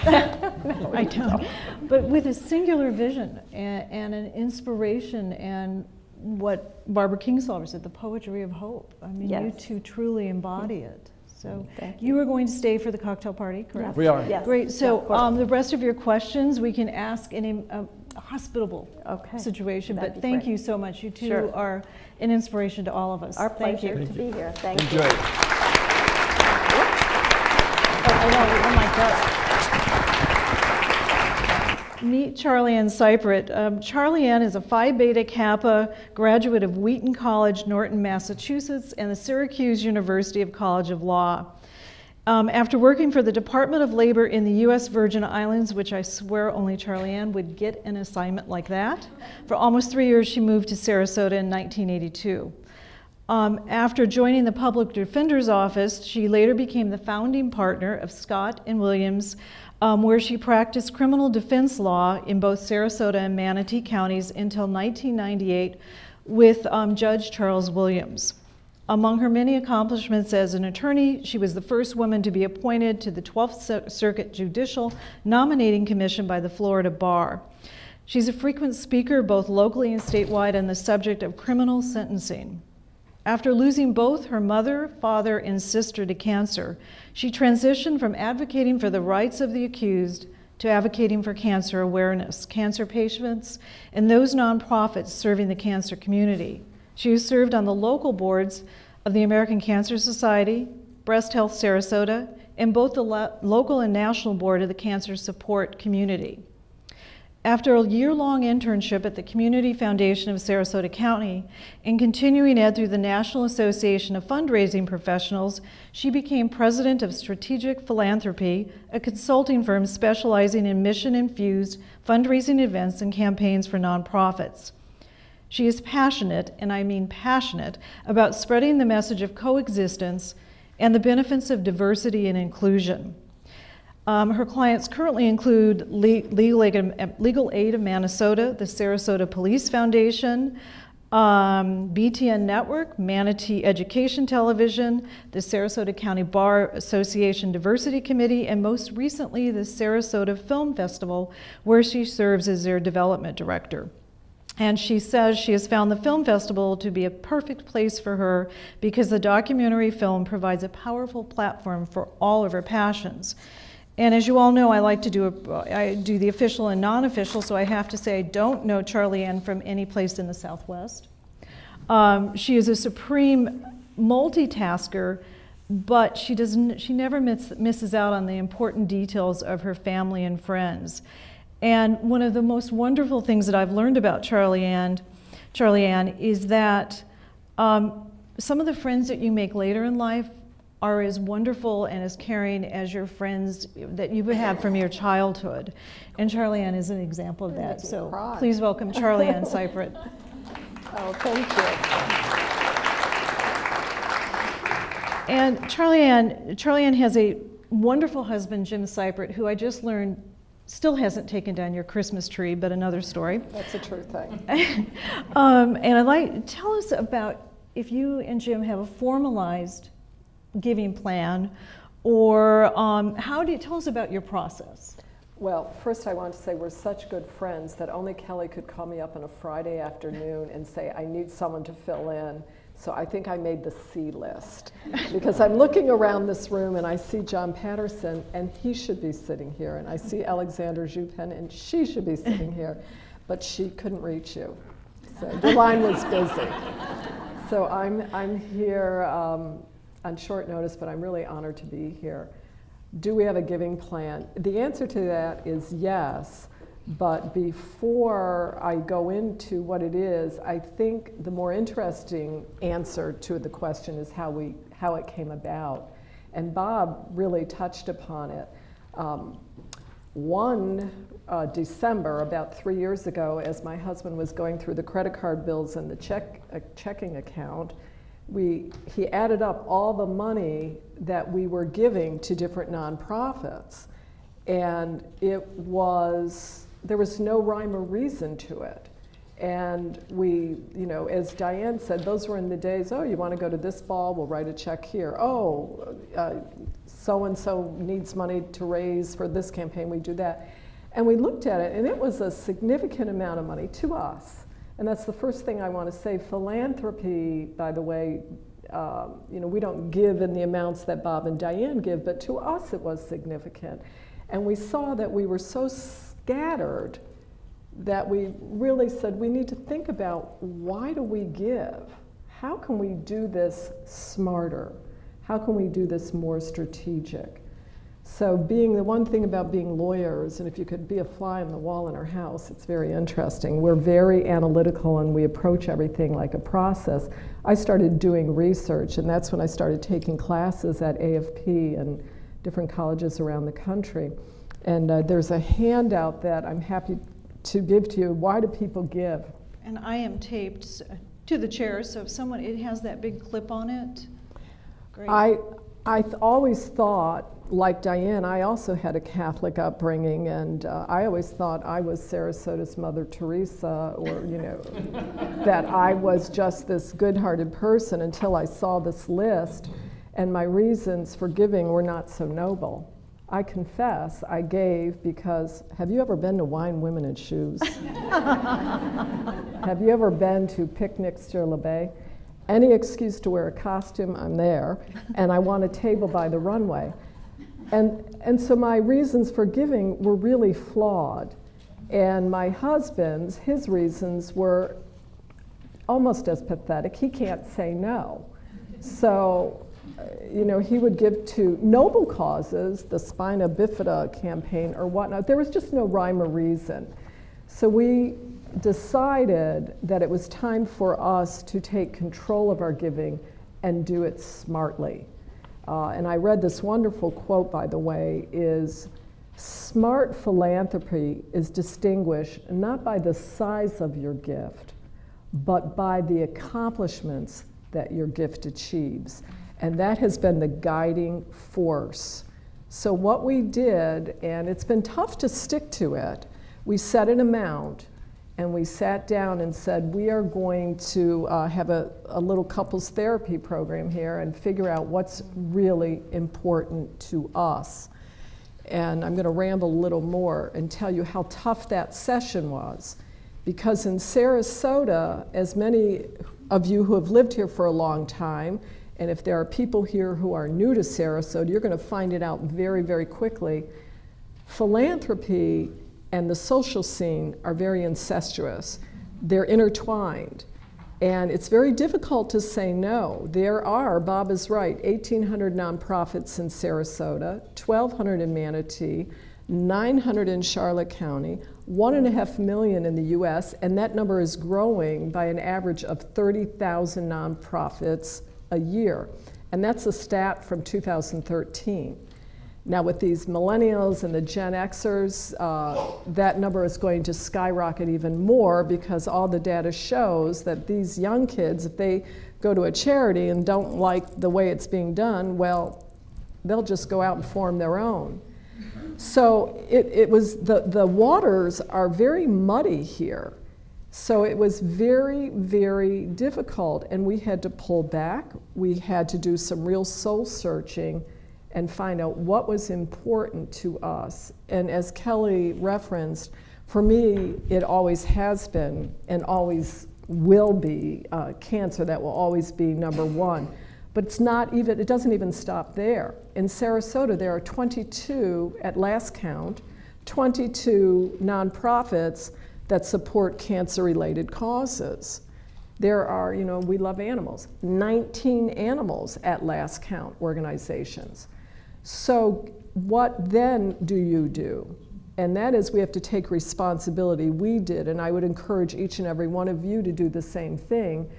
No, I don't. But with a singular vision and an inspiration and what Barbara Kingsolver said, the poetry of hope. I mean, Yes. you two truly embody it. So Thank you are going to stay for the cocktail party, correct? We are. Yes. Great. So Yeah, of course. the rest of your questions we can ask in a hospitable Okay. situation. That'd But be thank great. you so much. You two Sure. are an inspiration to all of us. Our Thank pleasure you. to be here. Thank you. Enjoy it. I know. Oh my God. Meet Charlie Ann Seipert. Charlie Ann is a Phi Beta Kappa graduate of Wheaton College, Norton, Massachusetts, and the Syracuse University of College of Law. After working for the Department of Labor in the U.S. Virgin Islands, which I swear only Charlie Ann would get an assignment like that, for almost 3 years she moved to Sarasota in 1982. After joining the Public Defender's Office, she later became the founding partner of Scott and Williams, where she practiced criminal defense law in both Sarasota and Manatee counties until 1998 with Judge Charles Williams. Among her many accomplishments as an attorney, she was the first woman to be appointed to the 12th Circuit Judicial Nominating Commission by the Florida Bar. She's a frequent speaker both locally and statewide on the subject of criminal sentencing. After losing both her mother, father, and sister to cancer, she transitioned from advocating for the rights of the accused to advocating for cancer awareness, cancer patients, and those nonprofits serving the cancer community. She has served on the local boards of the American Cancer Society, Breast Health Sarasota, and both the local and national board of the Cancer Support Community. After a year-long internship at the Community Foundation of Sarasota County and continuing ed through the National Association of Fundraising Professionals, she became president of Strategic Philanthropy, a consulting firm specializing in mission-infused fundraising events and campaigns for nonprofits. She is passionate, and I mean passionate, about spreading the message of coexistence and the benefits of diversity and inclusion. Her clients currently include Legal Aid of Minnesota, the Sarasota Police Foundation, BTN Network, Manatee Education Television, the Sarasota County Bar Association Diversity Committee, and most recently the Sarasota Film Festival, where she serves as their development director. And she says she has found the film festival to be a perfect place for her because the documentary film provides a powerful platform for all of her passions. And as you all know, I like to do the official and non-official, so I have to say I don't know Charlie Ann from any place in the Southwest. She is a supreme multitasker, but she never misses out on the important details of her family and friends. And one of the most wonderful things that I've learned about Charlie Ann is that some of the friends that you make later in life are as wonderful and as caring as your friends that you had from your childhood. And Charlie Ann is an example of that. So please welcome Charlie Ann Seipert. Oh, thank you. And Charlie Ann has a wonderful husband, Jim Seipert, who I just learned still hasn't taken down your Christmas tree, but another story. That's a true thing. And I'd like, tell us about if you and Jim have a formalized giving plan, or tell us about your process. Well, first I want to say we're such good friends that only Kelly could call me up on a Friday afternoon and say, I need someone to fill in. So I think I made the C list. Because I'm looking around this room and I see John Patterson, and he should be sitting here. And I see Alexander Jupen, and she should be sitting here. But she couldn't reach you. So the line was busy. So I'm here on short notice, but I'm really honored to be here. Do we have a giving plan? The answer to that is yes. But before I go into what it is, I think the more interesting answer to the question is how it came about. And Bob really touched upon it. One December, about 3 years ago, as my husband was going through the credit card bills and the checking account, he added up all the money that we were giving to different nonprofits. And there was no rhyme or reason to it. And we, as Diane said, those were in the days, oh, you want to go to this ball, we'll write a check here. Oh, so-and-so needs money to raise for this campaign, we do that. And we looked at it, and it was a significant amount of money to us. And that's the first thing I want to say. Philanthropy, by the way, we don't give in the amounts that Bob and Diane give, but to us it was significant. And we saw that we were so scattered that we really said we need to think about, why do we give? How can we do this smarter? How can we do this more strategic? So the one thing about being lawyers, and if you could be a fly on the wall in our house, it's very interesting. We're very analytical and we approach everything like a process. I started doing research, and that's when I started taking classes at AFP and different colleges around the country. And there's a handout that I'm happy to give to you. Why do people give? And I am taped to the chair, so if it has that big clip on it, great. I always thought, like Diane, I also had a Catholic upbringing, and I always thought I was Sarasota's Mother Teresa, or, that I was just this good-hearted person until I saw this list, and my reasons for giving were not so noble. I confess I gave because, have you ever been to Wine, Women, and Shoes? Have you ever been to Picnic sur la Bay? Any excuse to wear a costume, I'm there, and I want a table by the runway. And so my reasons for giving were really flawed. And my husband's, his reasons were almost as pathetic. He can't say no. So, he would give to noble causes, the Spina Bifida campaign or whatnot. There was just no rhyme or reason. So we decided that it was time for us to take control of our giving and do it smartly. And I read this wonderful quote, by the way, is smart philanthropy is distinguished not by the size of your gift, but by the accomplishments that your gift achieves. And that has been the guiding force. So what we did, and it's been tough to stick to it, we set an amount, and we sat down and said, we are going to have a little couples therapy program here and figure out what's really important to us. And I'm going to ramble a little more and tell you how tough that session was. Because in Sarasota, as many of you who have lived here for a long time, and if there are people here who are new to Sarasota, you're going to find it out very, very quickly. Philanthropy and the social scene are very incestuous. They're intertwined. And it's very difficult to say no. There are, Bob is right, 1,800 nonprofits in Sarasota, 1,200 in Manatee, 900 in Charlotte County, 1.5 million in the US, and that number is growing by an average of 30,000 nonprofits a year. And that's a stat from 2013. Now with these millennials and the Gen Xers, that number is going to skyrocket even more because all the data shows that these young kids, if they go to a charity and don't like the way it's being done, well, they'll just go out and form their own. So it was, the waters are very muddy here. So it was very, very difficult, and we had to pull back. We had to do some real soul searching and find out what was important to us. And as Kelly referenced, for me, it always has been and always will be cancer. That will always be number one. But it's not even, it doesn't even stop there. In Sarasota, there are 22, at last count, 22 nonprofits that support cancer-related causes. There are, you know, we love animals, 19 animals at last count organizations. So what then do you do? And that is, we have to take responsibility. We did, and I would encourage each and every one of you to do the same thing.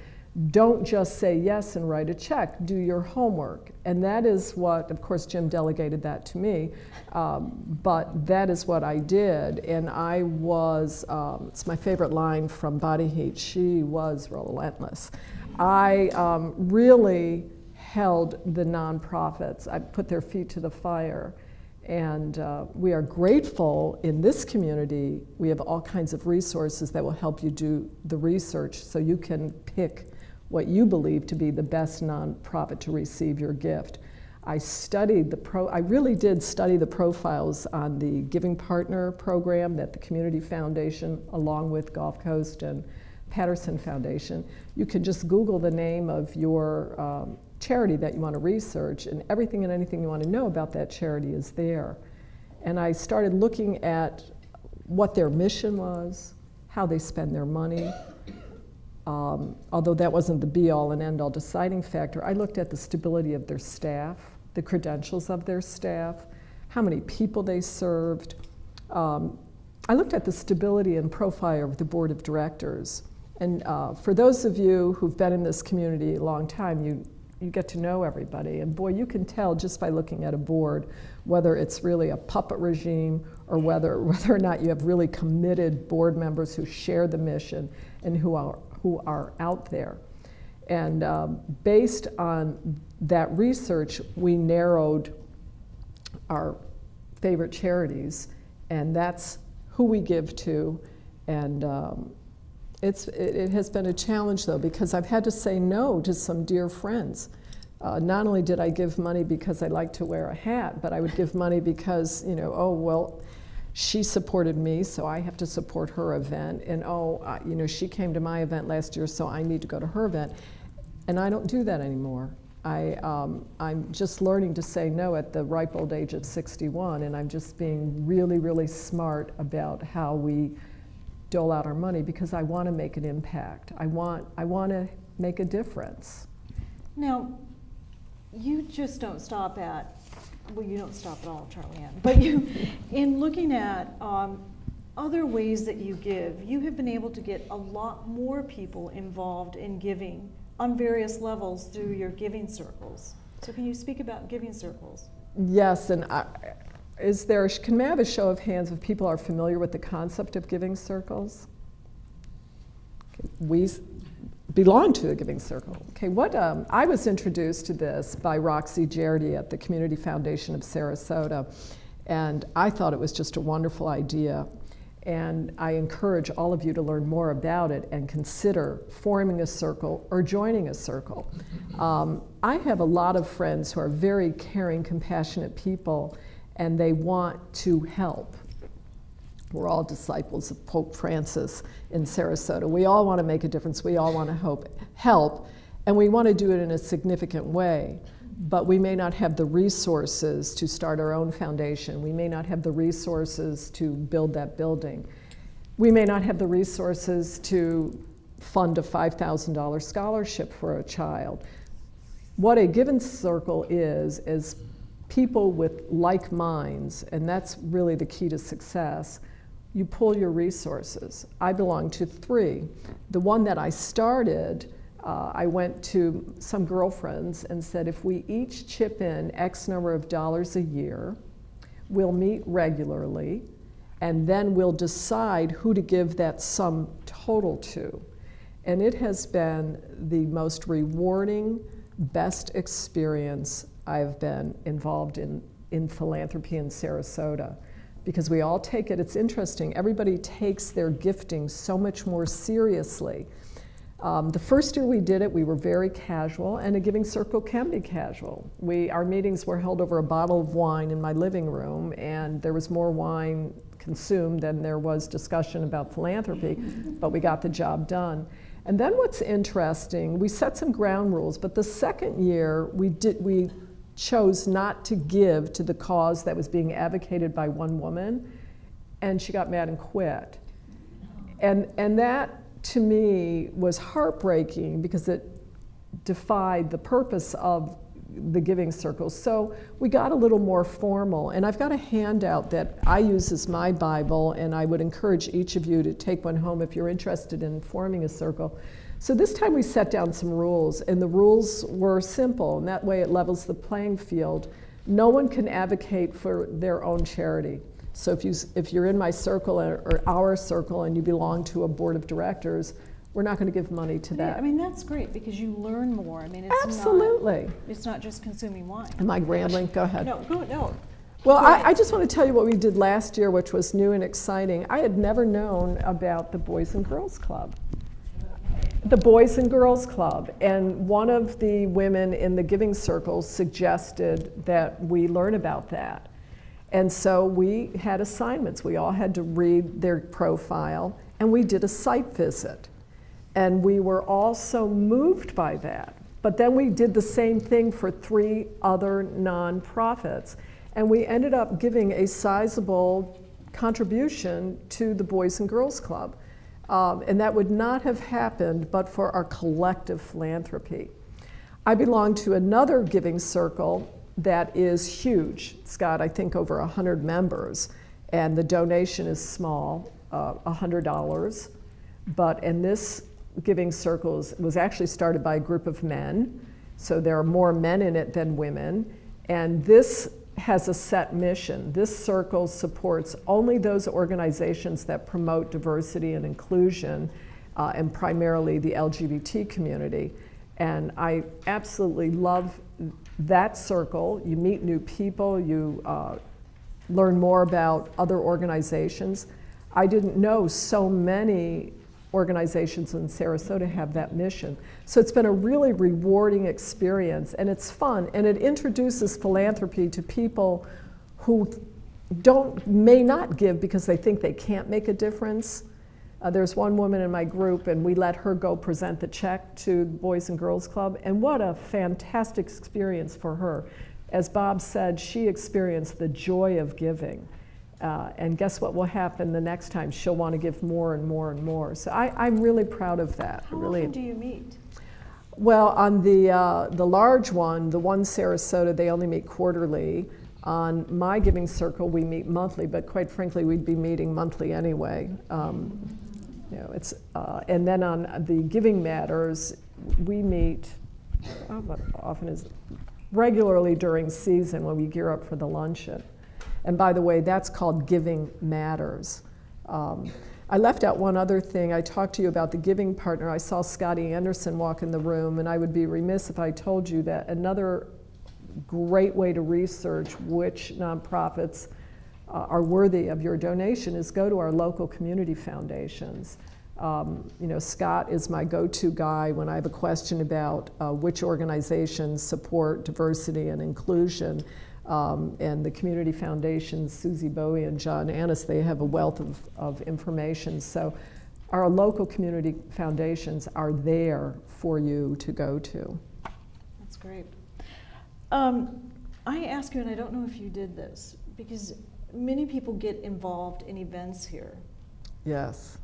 Don't just say yes and write a check. Do your homework. And that is what, of course, Jim delegated that to me, but that is what I did. And I was, it's my favorite line from Body Heat, she was relentless. I really held the nonprofits. I put their feet to the fire. And we are grateful in this community. We have all kinds of resources that will help you do the research so you can pick what you believe to be the best nonprofit to receive your gift. I studied I really did study the profiles on the Giving Partner program that the Community Foundation, along with Gulf Coast and Patterson Foundation. You can just Google the name of your charity that you want to research, and everything and anything you want to know about that charity is there. And I started looking at what their mission was, how they spend their money. Although that wasn't the be-all and end-all deciding factor, I looked at the stability of their staff, the credentials of their staff, how many people they served. I looked at the stability and profile of the board of directors. And for those of you who've been in this community a long time, you get to know everybody. And boy, you can tell just by looking at a board whether it's really a puppet regime or whether or not you have really committed board members who share the mission and who are out there. And based on that research, we narrowed our favorite charities, and that's who we give to. And it has been a challenge, though, because I've had to say no to some dear friends. Not only did I give money because I like to wear a hat, but I would give money because, you know, oh, well, she supported me, so I have to support her event. And you know, she came to my event last year, so I need to go to her event. And I don't do that anymore. I'm just learning to say no at the ripe old age of 61, and I'm just being really, really smart about how we dole out our money because I want to make an impact. I want to make a difference. Now, you just don't stop at, well, you don't stop at all, Charlie Ann, but you, in looking at other ways that you give, you have been able to get a lot more people involved in giving on various levels through your giving circles. So can you speak about giving circles? Yes, and can I have a show of hands if people are familiar with the concept of giving circles? Okay, we belong to a giving circle. Okay, I was introduced to this by Roxy Jardy at the Community Foundation of Sarasota, and I thought it was just a wonderful idea. And I encourage all of you to learn more about it and consider forming a circle or joining a circle. I have a lot of friends who are very caring, compassionate people, and they want to help. We're all disciples of Pope Francis in Sarasota. We all want to make a difference. We all want to help, and we want to do it in a significant way. But we may not have the resources to start our own foundation. We may not have the resources to build that building. We may not have the resources to fund a $5,000 scholarship for a child. What a given circle is people with like minds, and that's really the key to success. You pull your resources. I belong to 3. The one that I started, I went to some girlfriends and said, if we each chip in X number of dollars a year, we'll meet regularly, and then we'll decide who to give that sum total to. And it has been the most rewarding, best experience I've been involved in philanthropy in Sarasota, because we all take it, it's interesting, everybody takes their gifting so much more seriously. The first year we did it, we were very casual, and a giving circle can be casual. Our meetings were held over a bottle of wine in my living room, and there was more wine consumed than there was discussion about philanthropy, but we got the job done. And then what's interesting, we set some ground rules, but the second year we chose not to give to the cause that was being advocated by one woman, and she got mad and quit. And that, to me, was heartbreaking because it defied the purpose of the giving circles. So we got a little more formal, and I've got a handout that I use as my Bible, and I would encourage each of you to take one home if you're interested in forming a circle. So this time we set down some rules, and the rules were simple, and that way it levels the playing field. No one can advocate for their own charity. So if you're in my circle or our circle and you belong to a board of directors, we're not going to give money to that. I mean, that's great because you learn more. I mean, it's absolutely. It's not just consuming wine. Am I rambling? Go ahead. No. Well, I just want to tell you what we did last year, which was new and exciting. I had never known about the Boys and Girls Club. The Boys and Girls Club. And one of the women in the giving circles suggested that we learn about that. And so we had assignments. We all had to read their profile, and we did a site visit. And we were all so moved by that. But then we did the same thing for 3 other nonprofits. And we ended up giving a sizable contribution to the Boys and Girls Club. And that would not have happened but for our collective philanthropy. I belong to another giving circle that is huge. It's got, I think, over 100 members, and the donation is small, $100. And this giving circle was actually started by a group of men, so there are more men in it than women, and this has a set mission. This circle supports only those organizations that promote diversity and inclusion, and primarily the LGBT community. And I absolutely love that circle. You meet new people, you learn more about other organizations. I didn't know so many organizations in Sarasota have that mission. So it's been a really rewarding experience, and it's fun, and it introduces philanthropy to people who may not give because they think they can't make a difference. There's one woman in my group, and we let her go present the check to the Boys and Girls Club, and what a fantastic experience for her. As Bob said, she experienced the joy of giving. And guess what will happen the next time? She'll want to give more and more and more. So I'm really proud of that. How often do you meet? Well, on the large one, the one Sarasota, they only meet quarterly. On my giving circle, we meet monthly, but quite frankly, we'd be meeting monthly anyway. And then on the Giving Matters, we meet often is regularly during season when we gear up for the luncheon. And by the way, that's called Giving Matters. I left out one other thing. I talked to you about the giving partner. I saw Scotty Anderson walk in the room, and I would be remiss if I told you that another great way to research which nonprofits are worthy of your donation is go to our local community foundations. Scott is my go-to guy when I have a question about which organizations support diversity and inclusion. And the community foundations, Susie Bowie and John Annis, they have a wealth of information. So our local community foundations are there for you to go to. That's great. I ask you, and I don't know if you did this, because many people get involved in events here. Yes.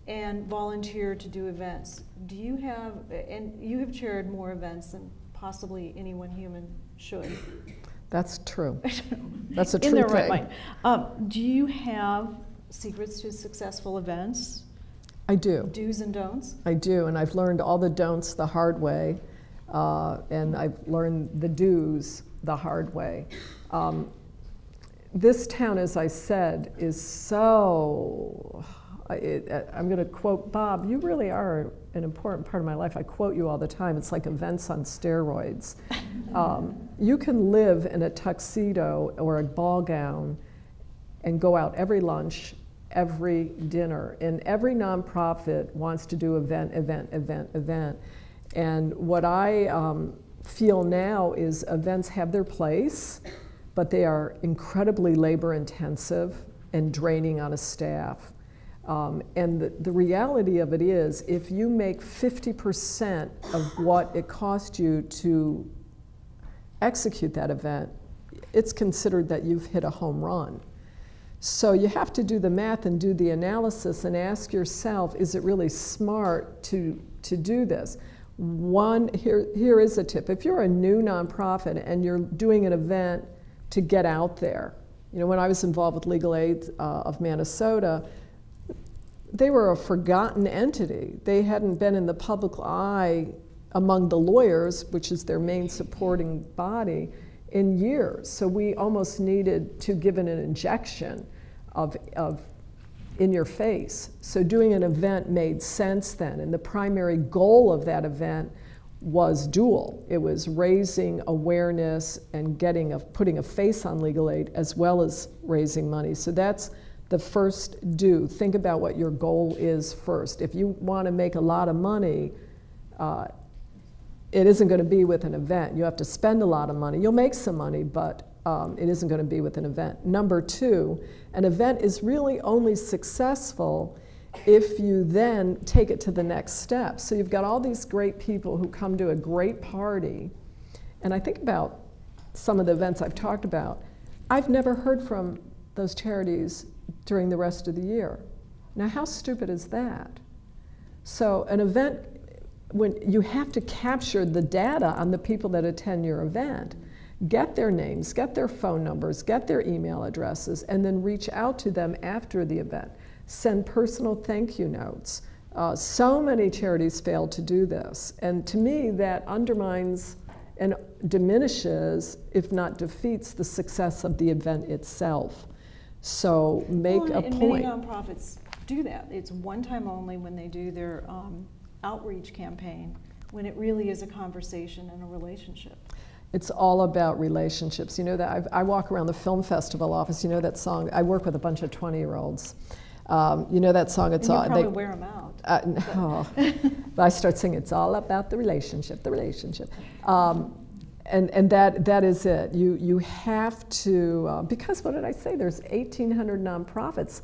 And volunteer to do events. Do you have, and you have chaired more events than possibly any one human should. That's true. That's a true in their thing. right mind. Do you have secrets to successful events? I do. Do's and don'ts? I do, and I've learned all the don'ts the hard way, and I've learned the do's the hard way. this town, as I said, is so, I'm going to quote Bob, you really are an important part of my life. I quote you all the time. It's like events on steroids. You can live in a tuxedo or a ball gown and go out every lunch, every dinner, and every nonprofit wants to do event. And what I feel now is events have their place, but they are incredibly labor intensive and draining on a staff. And the reality of it is, if you make 50% of what it cost you to execute that event, it's considered that you've hit a home run. So you have to do the math and do the analysis and ask yourself, is it really smart to do this? Here is a tip. If you're a new nonprofit and you're doing an event to get out there, you know, when I was involved with Legal Aid of Minnesota, they were a forgotten entity. They hadn't been in the public eye among the lawyers, which is their main supporting body, in years. So we almost needed to give it an injection of in your face. So doing an event made sense then, and the primary goal of that event was dual. It was raising awareness and putting a face on legal aid, as well as raising money. So that's the first do. Think about what your goal is first. If you want to make a lot of money, it isn't going to be with an event. You have to spend a lot of money. You'll make some money, but it isn't going to be with an event. Number two, an event is really only successful if you then take it to the next step. So you've got all these great people who come to a great party, and I think about some of the events I've talked about. I've never heard from those charities during the rest of the year. Now, how stupid is that? So an event, when you have to capture the data on the people that attend your event, get their names, get their phone numbers, get their email addresses, and then reach out to them after the event. Send personal thank you notes. So many charities fail to do this. And to me, that undermines and diminishes, if not defeats, the success of the event itself. So make a point. Many nonprofits do that. It's one time only when they do their outreach campaign, when it really is a conversation and a relationship. It's all about relationships. You know that I walk around the film festival office. You know that song. I work with a bunch of 20-year-olds. You know that song. It's and all. You probably wear them out. No, but I start singing. It's all about the relationship. The relationship. And that is it. You have to, because what did I say? There's 1,800 nonprofits.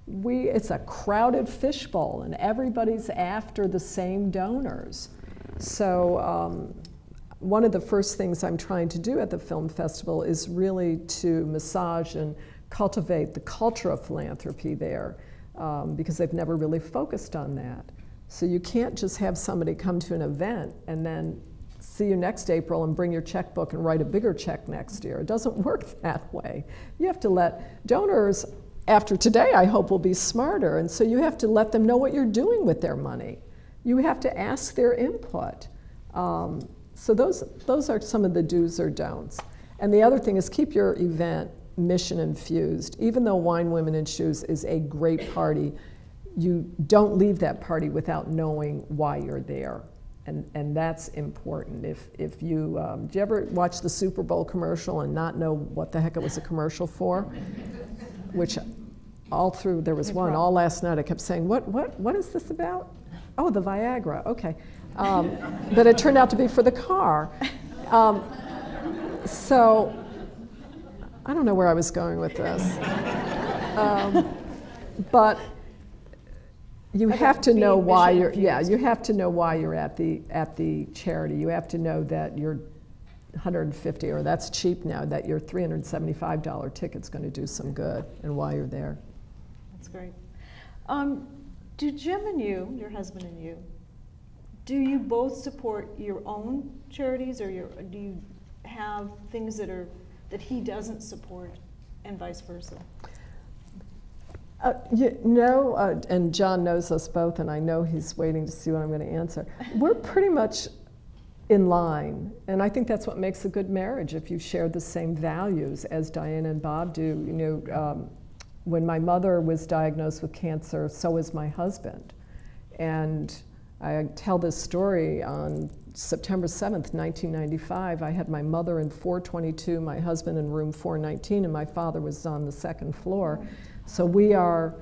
It's a crowded fishbowl, and everybody's after the same donors. So one of the first things I'm trying to do at the film festival is really to massage and cultivate the culture of philanthropy there, because they've never really focused on that. So you can't just have somebody come to an event and then see you next April and bring your checkbook and write a bigger check next year. It doesn't work that way. You have to let donors, after today, I hope, will be smarter, and so you have to let them know what you're doing with their money. You have to ask their input. So those are some of the do's or don'ts. And the other thing is, keep your event mission infused. Even though Wine, Women, and Shoes is a great party, you don't leave that party without knowing why you're there. And that's important. If you, do you ever watch the Super Bowl commercial and not know what the heck it was a commercial for? Which all through, there was one, all last night I kept saying, what is this about? Oh, the Viagra, okay. But it turned out to be for the car. So, I don't know where I was going with this. But you have to know why you're, you have to know why you're at the charity. You have to know that your $150, or that's cheap now, that your $375 ticket's going to do some good, and why you're there. That's great. Do Jim and you, your husband and you, do you both support your own charities, or do you have things that he doesn't support, and vice versa? And John knows us both, and I know he's waiting to see what I'm going to answer. We're pretty much in line. And I think that's what makes a good marriage, if you share the same values as Diana and Bob do. You know, when my mother was diagnosed with cancer, so was my husband. And I tell this story on September 7th, 1995. I had my mother in 422, my husband in room 419, and my father was on the second floor. So we are,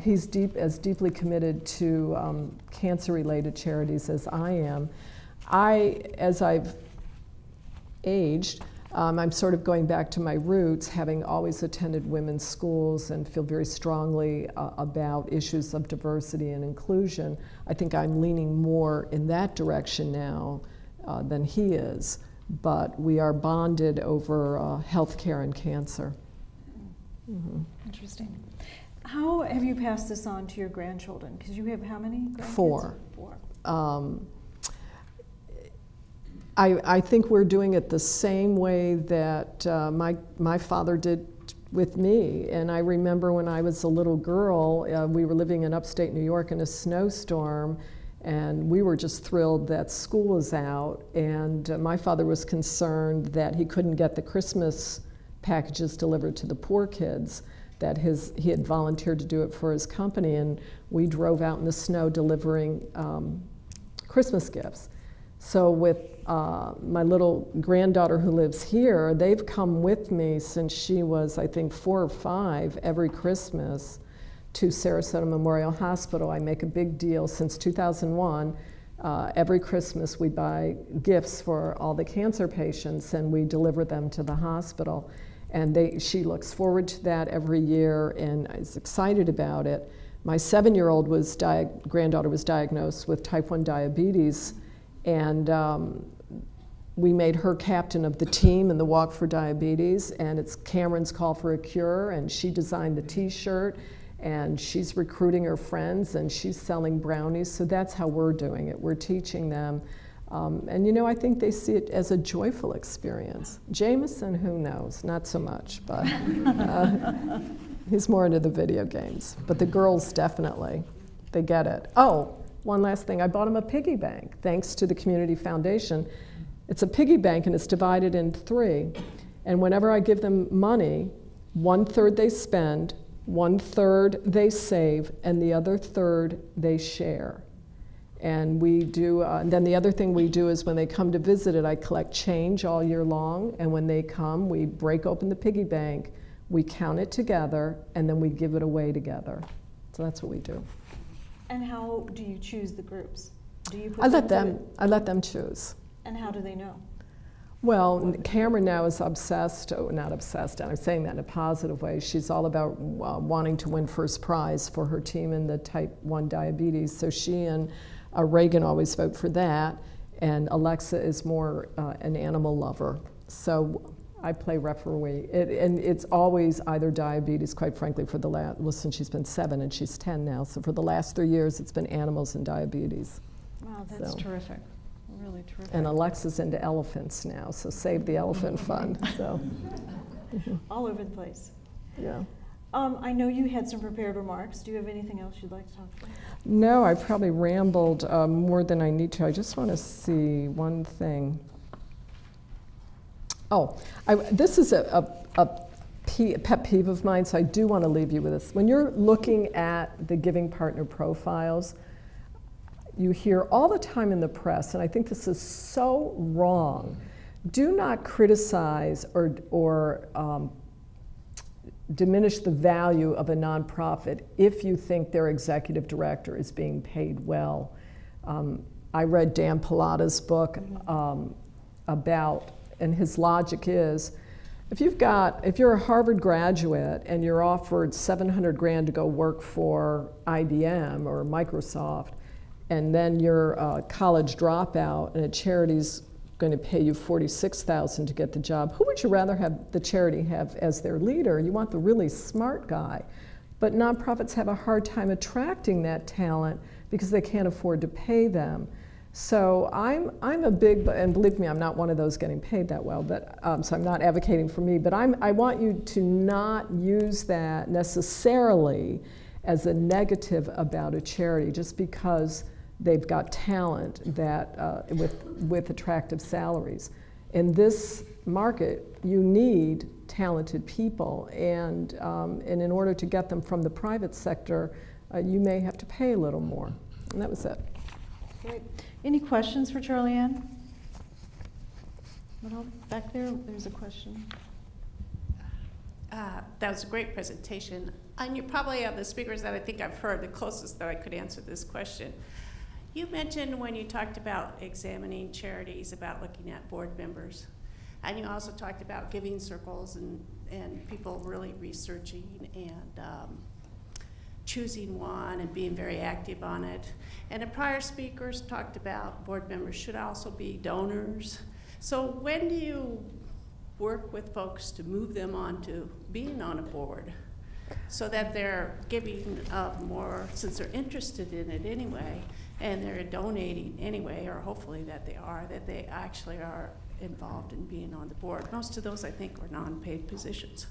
he's as deeply committed to cancer-related charities as I am. As I've aged, I'm sort of going back to my roots, having always attended women's schools and feel very strongly about issues of diversity and inclusion. I think I'm leaning more in that direction now than he is, but we are bonded over health care and cancer. Mm-hmm. Interesting. How have you passed this on to your grandchildren? Because you have how many grandkids? 4. 4. I think we're doing it the same way that my father did with me. And I remember when I was a little girl, we were living in upstate New York in a snowstorm, and we were just thrilled that school was out. And my father was concerned that he couldn't get the Christmas packages delivered to the poor kids, that he had volunteered to do it for his company, and we drove out in the snow delivering Christmas gifts. So with my little granddaughter who lives here, they've come with me since she was, I think, 4 or 5 every Christmas to Sarasota Memorial Hospital. I make a big deal since 2001. Every Christmas we buy gifts for all the cancer patients and we deliver them to the hospital. And she looks forward to that every year and is excited about it. My 7-year-old granddaughter was diagnosed with type 1 diabetes, and we made her captain of the team in the Walk for Diabetes, and it's Cameron's Call for a Cure, and she designed the t-shirt, and she's recruiting her friends, and she's selling brownies, so that's how we're doing it. We're teaching them. And you know, I think they see it as a joyful experience. Jameson, who knows? Not so much, but he's more into the video games. But the girls definitely, they get it. Oh, one last thing, I bought him a piggy bank, thanks to the Community Foundation. It's a piggy bank and it's divided in 3. And whenever I give them money, 1/3 they spend, 1/3 they save, and the other 1/3 they share. And we do, and then the other thing we do is when they come to visit it, I collect change all year long, and when they come, we break open the piggy bank, we count it together, and then we give it away together. So that's what we do. And how do you choose the groups? Do you put I let them choose. And how do they know? Well, Cameron now is obsessed, not obsessed, I'm saying that in a positive way. She's all about wanting to win first prize for her team in the type 1 diabetes. So she and Reagan always vote for that. And Alexa is more an animal lover. So I play referee. And it's always either diabetes, quite frankly, for the last, well, since she's been 7 and she's 10 now. So for the last 3 years, it's been animals and diabetes. Wow, that's terrific. Really terrific. And Alexa's into elephants now, so save the elephant fund. So. All over the place. Yeah. I know you had some prepared remarks. Do you have anything else you'd like to talk about? No, I probably rambled more than I need to. I just want to see one thing. Oh, this is a pet peeve of mine, so I do want to leave you with this. When you're looking at the giving partner profiles, you hear all the time in the press, and I think this is so wrong, do not criticize or diminish the value of a nonprofit if you think their executive director is being paid well. I read Dan Pallotta's book about, and his logic is, if you're a Harvard graduate and you're offered $700,000 to go work for IBM or Microsoft, and then you're a college dropout and a charity's going to pay you $46,000 to get the job, who would you rather have the charity have as their leader? You want the really smart guy. But nonprofits have a hard time attracting that talent because they can't afford to pay them. So I'm a big, and believe me, I'm not one of those getting paid that well, but so I'm not advocating for me, but I want you to not use that necessarily as a negative about a charity just because They've got talent that with attractive salaries. In this market, you need talented people, and in order to get them from the private sector, you may have to pay a little more. And that was it. Great. Any questions for Charlie Ann? Back there, there's a question. That was a great presentation. And you're probably of the speakers that I think I've heard the closest that I could answer this question. You mentioned when you talked about examining charities, about looking at board members. And you also talked about giving circles and people really researching and choosing one and being very active on it. And the prior speakers talked about board members should also be donors. So when do you work with folks to move them on to being on a board so that they're giving more, since they're interested in it anyway, and they're donating anyway, or hopefully that they actually are involved in being on the board? Most of those, I think, are non-paid positions.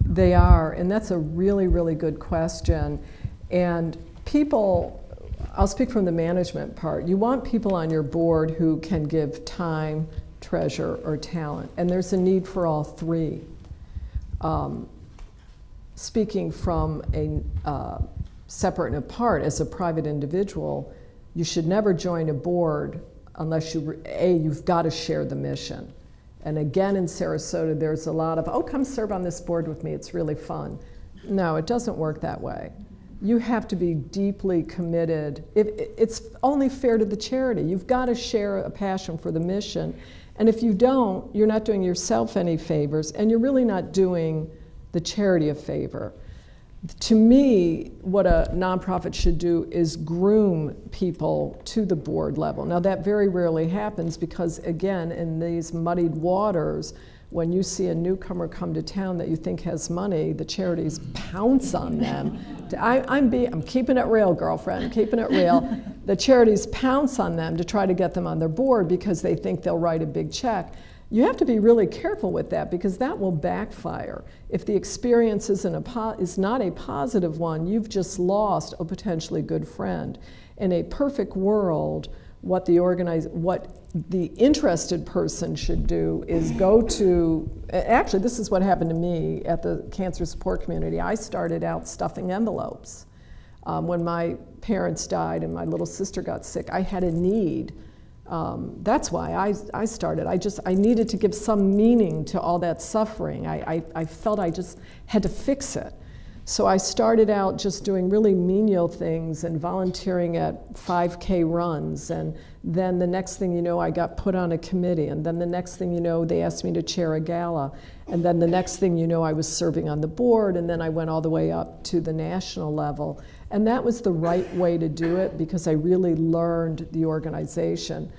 They are, and that's a really, really good question. And people, I'll speak from the management part, you want people on your board who can give time, treasure, or talent, and there's a need for all three. Speaking from a separate and apart, as a private individual, you should never join a board unless you've got to share the mission. And again, in Sarasota, there's a lot of, oh, come serve on this board with me, it's really fun. No, it doesn't work that way. You have to be deeply committed. It's only fair to the charity. You've got to share a passion for the mission. And if you don't, you're not doing yourself any favors, and you're really not doing the charity a favor. To me, what a nonprofit should do is groom people to the board level. Now, that very rarely happens because, again, in these muddied waters, when you see a newcomer come to town that you think has money, the charities pounce on them. I'm keeping it real, girlfriend, keeping it real. The charities pounce on them to try to get them on their board because they think they'll write a big check. You have to be really careful with that because that will backfire. If the experience is not a positive one, you've just lost a potentially good friend. In a perfect world, what the interested person should do is go to, actually this is what happened to me at the cancer support community. I started out stuffing envelopes. When my parents died and my little sister got sick, I had a need. That's why I started. I needed to give some meaning to all that suffering. I felt I just had to fix it. So I started out just doing really menial things and volunteering at 5K runs, and then the next thing you know, I got put on a committee, and then the next thing you know, they asked me to chair a gala, and then the next thing you know, I was serving on the board, and then I went all the way up to the national level. And that was the right way to do it because I really learned the organization.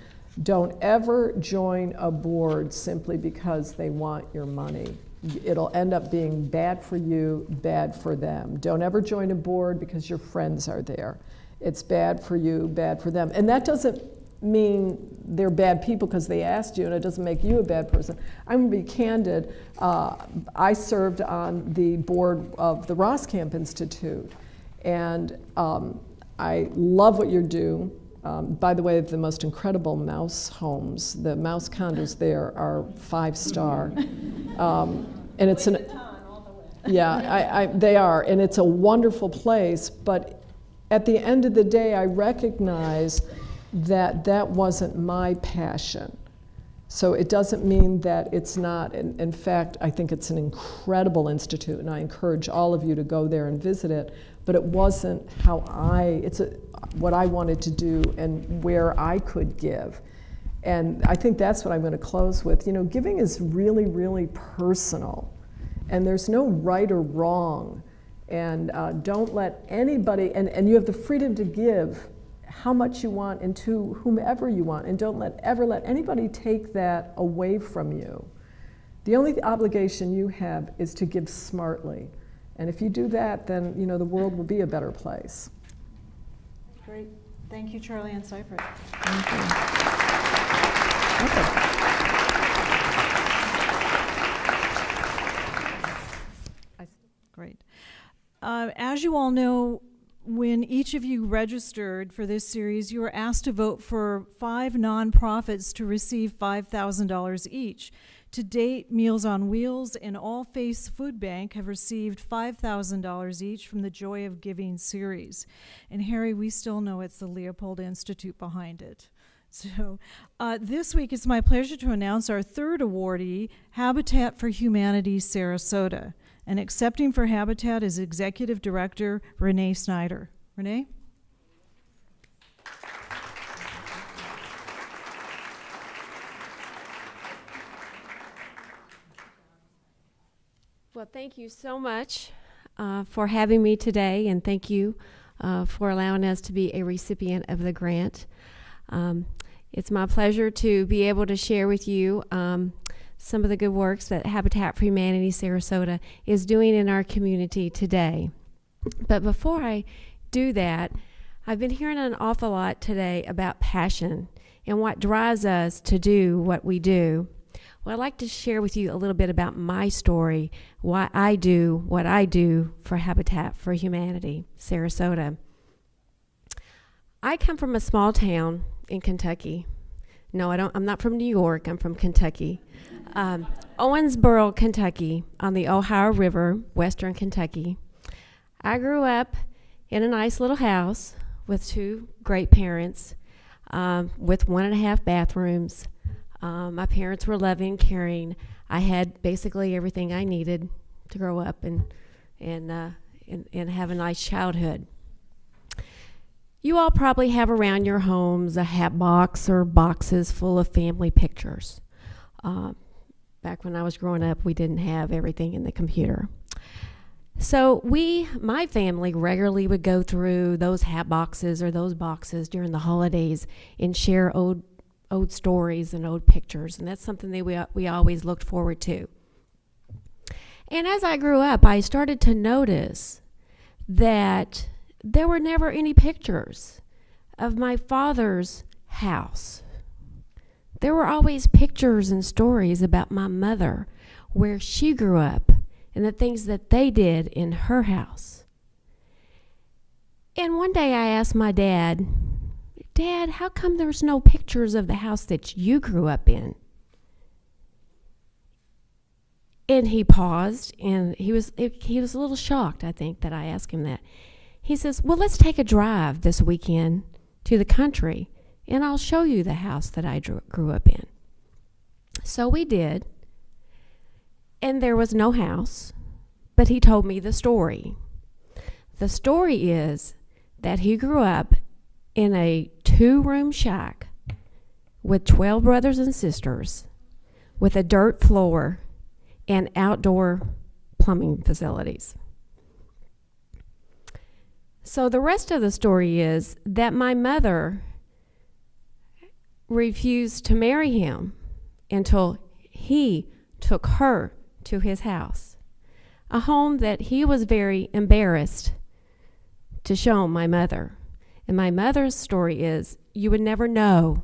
Don't ever join a board simply because they want your money. It'll end up being bad for you, bad for them. Don't ever join a board because your friends are there. It's bad for you, bad for them. And that doesn't mean they're bad people because they asked you, and it doesn't make you a bad person. I'm gonna be candid. I served on the board of the Roskamp Institute, and I love what you do. By the way, the most incredible mouse homes, the mouse condos there are 5-star. And it's they are, and it's a wonderful place, but at the end of the day, I recognize that that wasn't my passion. So it doesn't mean that it's not. In fact, I think it's an incredible institute, and I encourage all of you to go there and visit it, but it wasn't what I wanted to do and where I could give. And I think that's what I'm going to close with. You know, giving is really, really personal, and there's no right or wrong. And don't let anybody, and you have the freedom to give how much you want and to whomever you want, and don't ever let anybody take that away from you. The only obligation you have is to give smartly. And if you do that, then you know the world will be a better place. Great. Thank you, Charlie Ann Seifert. Thank you. Okay. Great. As you all know, when each of you registered for this series, you were asked to vote for 5 nonprofits to receive $5,000 each. To date, Meals on Wheels and All Faiths Food Bank have received $5,000 each from the Joy of Giving series. And Harry, we still know it's the Leopold Institute behind it. So this week it's my pleasure to announce our third awardee, Habitat for Humanity Sarasota. And accepting for Habitat is Executive Director Renee Snyder. Renee? Well, thank you so much for having me today, and thank you for allowing us to be a recipient of the grant. It's my pleasure to be able to share with you some of the good works that Habitat for Humanity Sarasota is doing in our community today. But before I do that, I've been hearing an awful lot today about passion and what drives us to do what we do. Well, I'd like to share with you a little bit about my story, why I do what I do for Habitat for Humanity Sarasota. I come from a small town in Kentucky. No, I'm not from New York. I'm from Kentucky. Owensboro, Kentucky, on the Ohio River, western Kentucky. I grew up in a nice little house with 2 great parents, with 1.5 bathrooms. My parents were loving, caring. I had basically everything I needed to grow up and have a nice childhood. You all probably have around your homes a hat box or boxes full of family pictures. Back when I was growing up, we didn't have everything in the computer. So my family regularly would go through those hat boxes or those boxes during the holidays and share old stories and old pictures, and that's something that we always looked forward to. And as I grew up, I started to notice that there were never any pictures of my father's house. There were always pictures and stories about my mother, where she grew up, and the things that they did in her house. And one day I asked my dad, "Dad, how come there's no pictures of the house that you grew up in?" And he paused, and he was a little shocked, I think, that I asked him that. He says, "Well, let's take a drive this weekend to the country, and I'll show you the house that I grew up in." So we did, and there was no house, but he told me the story. The story is that he grew up in a 2-room shack with 12 brothers and sisters, with a dirt floor and outdoor plumbing facilities. So the rest of the story is that my mother refused to marry him until he took her to his house, a home that he was very embarrassed to show my mother. And my mother's story is, you would never know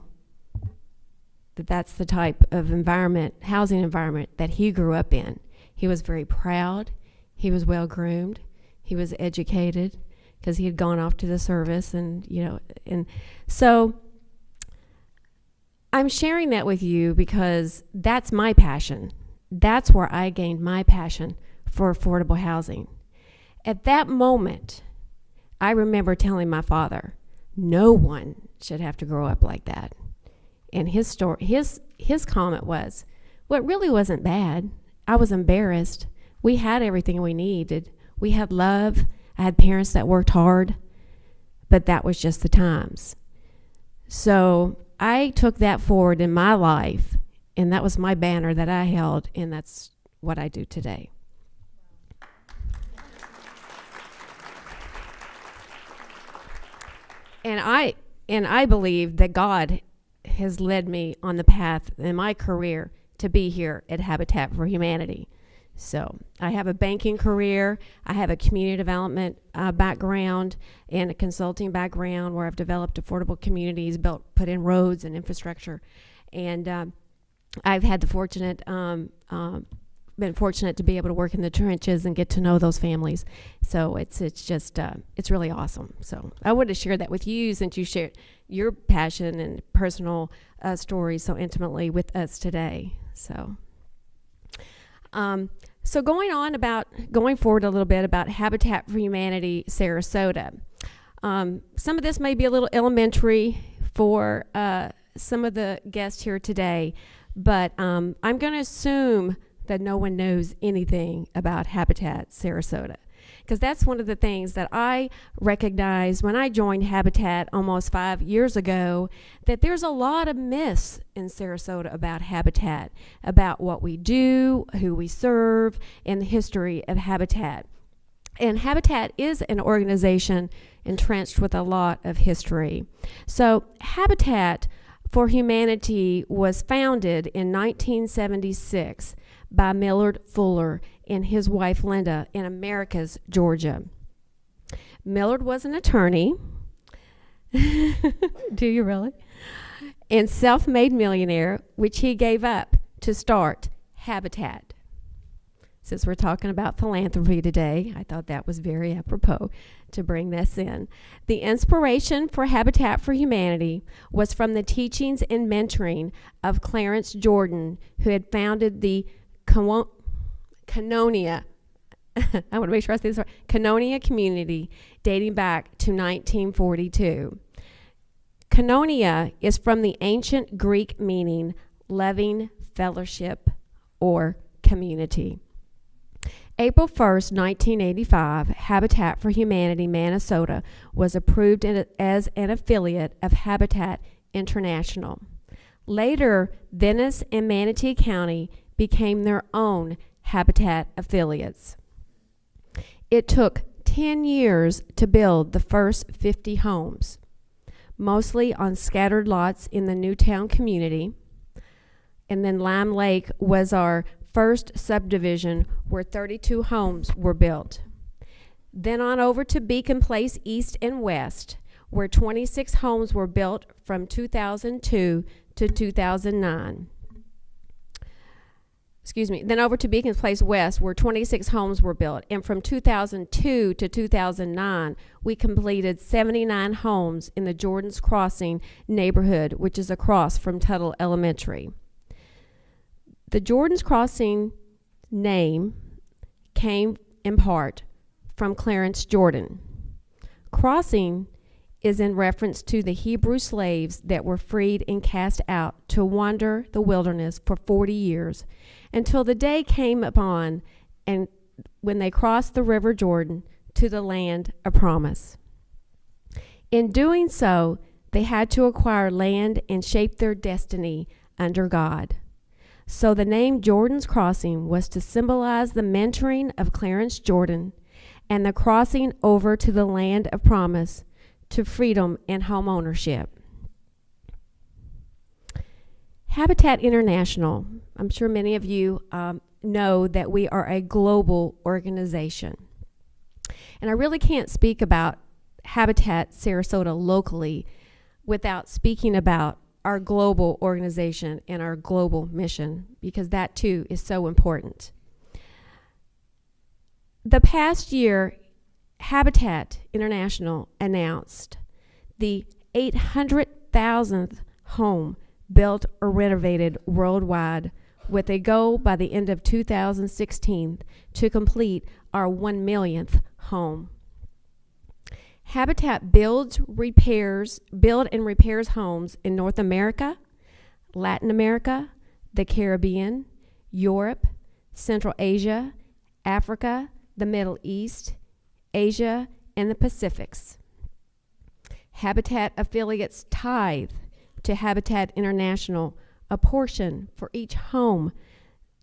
that that's the type of housing environment that he grew up in. He was very proud. He was well groomed. He was educated because he had gone off to the service, and so I'm sharing that with you because that's my passion. That's where I gained my passion for affordable housing. At that moment, I remember telling my father, no one should have to grow up like that. And his comment was, well, it really wasn't bad. I was embarrassed. We had everything we needed. We had love. I had parents that worked hard, but that was just the times. So I took that forward in my life, and that was my banner that I held, and that's what I do today. And I believe that God has led me on the path in my career to be here at Habitat for Humanity. So I have a banking career, I have a community development background, and a consulting background where I've developed affordable communities, put in roads and infrastructure. And I've had the fortunate been fortunate to be able to work in the trenches and get to know those families. So it's just it's really awesome. So I wanted to share that with you since you shared your passion and personal stories so intimately with us today. So so going forward a little bit about Habitat for Humanity Sarasota. Some of this may be a little elementary for some of the guests here today, but I'm going to assume that no one knows anything about Habitat Sarasota, because that's one of the things that I recognized when I joined Habitat almost 5 years ago, that there's a lot of myths in Sarasota about Habitat, about what we do, who we serve, and the history of Habitat. And Habitat is an organization entrenched with a lot of history. So Habitat for Humanity was founded in 1976 by Millard Fuller and his wife Linda in Americus, Georgia. Millard was an attorney. Do you really? And self-made millionaire, which he gave up to start Habitat. Since we're talking about philanthropy today, I thought that was very apropos to bring this in. The inspiration for Habitat for Humanity was from the teachings and mentoring of Clarence Jordan, who had founded the Kononia, I want to make sure I say this right, Kononia community dating back to 1942. Kononia is from the ancient Greek meaning loving fellowship or community. April 1st, 1985, Habitat for Humanity Minnesota was approved as an affiliate of Habitat International. Later, Venice and Manatee County became their own Habitat affiliates. It took 10 years to build the first 50 homes, mostly on scattered lots in the Newtown community. And then Lime Lake was our first subdivision where 32 homes were built. Then on over to Beacon Place East and West, where 26 homes were built from 2002 to 2009. Then over to Beacon Place West, where 26 homes were built. And from 2002 to 2009, we completed 79 homes in the Jordan's Crossing neighborhood, which is across from Tuttle Elementary. The Jordan's Crossing name came in part from Clarence Jordan. Crossing is in reference to the Hebrew slaves that were freed and cast out to wander the wilderness for 40 years until the day came upon and when they crossed the river Jordan to the land of promise. In doing so, they had to acquire land and shape their destiny under God. So the name Jordan's Crossing was to symbolize the mentoring of Clarence Jordan and the crossing over to the land of promise, to freedom and home ownership. Habitat International, I'm sure many of you know that we are a global organization. And I really can't speak about Habitat Sarasota locally without speaking about our global organization and our global mission, because that too is so important. The past year, Habitat International announced the 800,000th home built or renovated worldwide, with a goal by the end of 2016 to complete our 1 millionth home. Habitat build and repairs homes in North America, Latin America, the Caribbean, Europe, Central Asia, Africa, the Middle East, Asia, and the Pacifics. Habitat affiliates tithe to Habitat International a portion for each home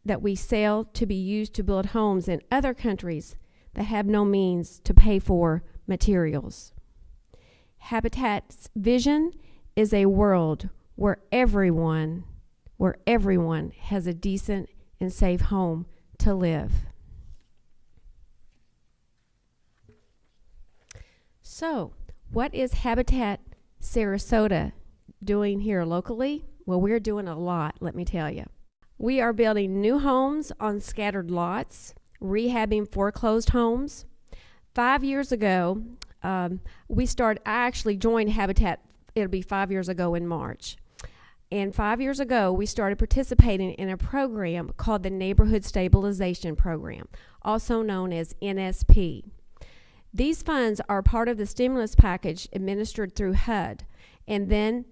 that we sell to be used to build homes in other countries that have no means to pay for materials. Habitat's vision is a world where everyone has a decent and safe home to live. So, what is Habitat Sarasota doing here locally? Well, we're doing a lot, let me tell you. We are building new homes on scattered lots, rehabbing foreclosed homes. 5 years ago, I actually joined Habitat, it'll be 5 years ago in March. And 5 years ago, we started participating in a program called the Neighborhood Stabilization Program, also known as NSP. These funds are part of the stimulus package administered through HUD and then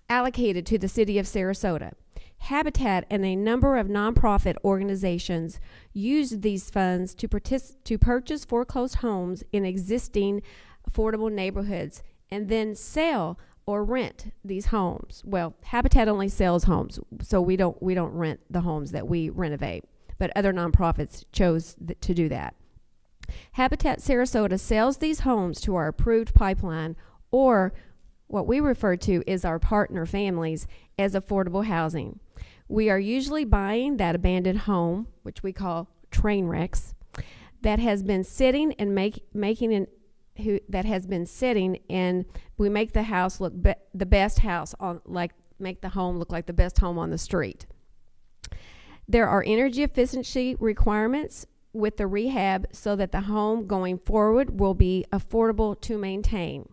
allocated to the city of Sarasota. Habitat and a number of nonprofit organizations used these funds to purchase foreclosed homes in existing affordable neighborhoods and then sell or rent these homes. Well, Habitat only sells homes, so we don't rent the homes that we renovate, but other nonprofits chose to do that. Habitat Sarasota sells these homes to our approved pipeline, or what we refer to as our partner families, as affordable housing. We are usually buying that abandoned home, which we call train wrecks, that has been sitting and we make the house look the best house on, like make the home look like the best home on the street. There are energy efficiency requirements with the rehab so that the home going forward will be affordable to maintain.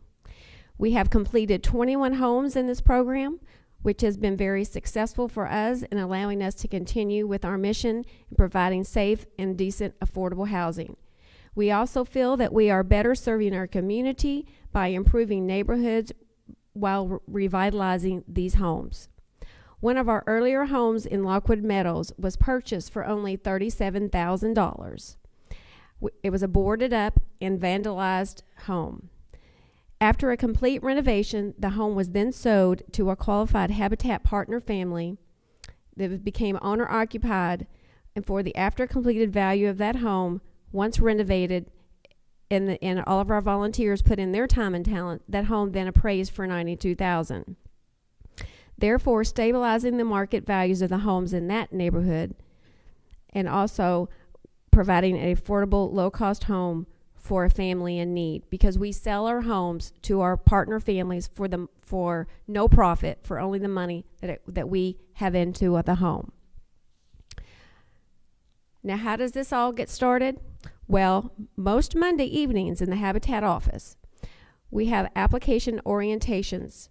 We have completed 21 homes in this program, which has been very successful for us in allowing us to continue with our mission in providing safe and decent affordable housing. We also feel that we are better serving our community by improving neighborhoods while revitalizing these homes. One of our earlier homes in Lockwood Meadows was purchased for only $37,000. It was a boarded up and vandalized home. After a complete renovation, the home was then sold to a qualified Habitat partner family that became owner-occupied, and for the after-completed value of that home, once renovated and all of our volunteers put in their time and talent, that home then appraised for $92,000. Therefore, stabilizing the market values of the homes in that neighborhood and also providing an affordable, low-cost home for a family in need, because we sell our homes to our partner families for no profit, for only the money that we have into the home. Now, how does this all get started? Well, most Monday evenings in the Habitat office, we have application orientations.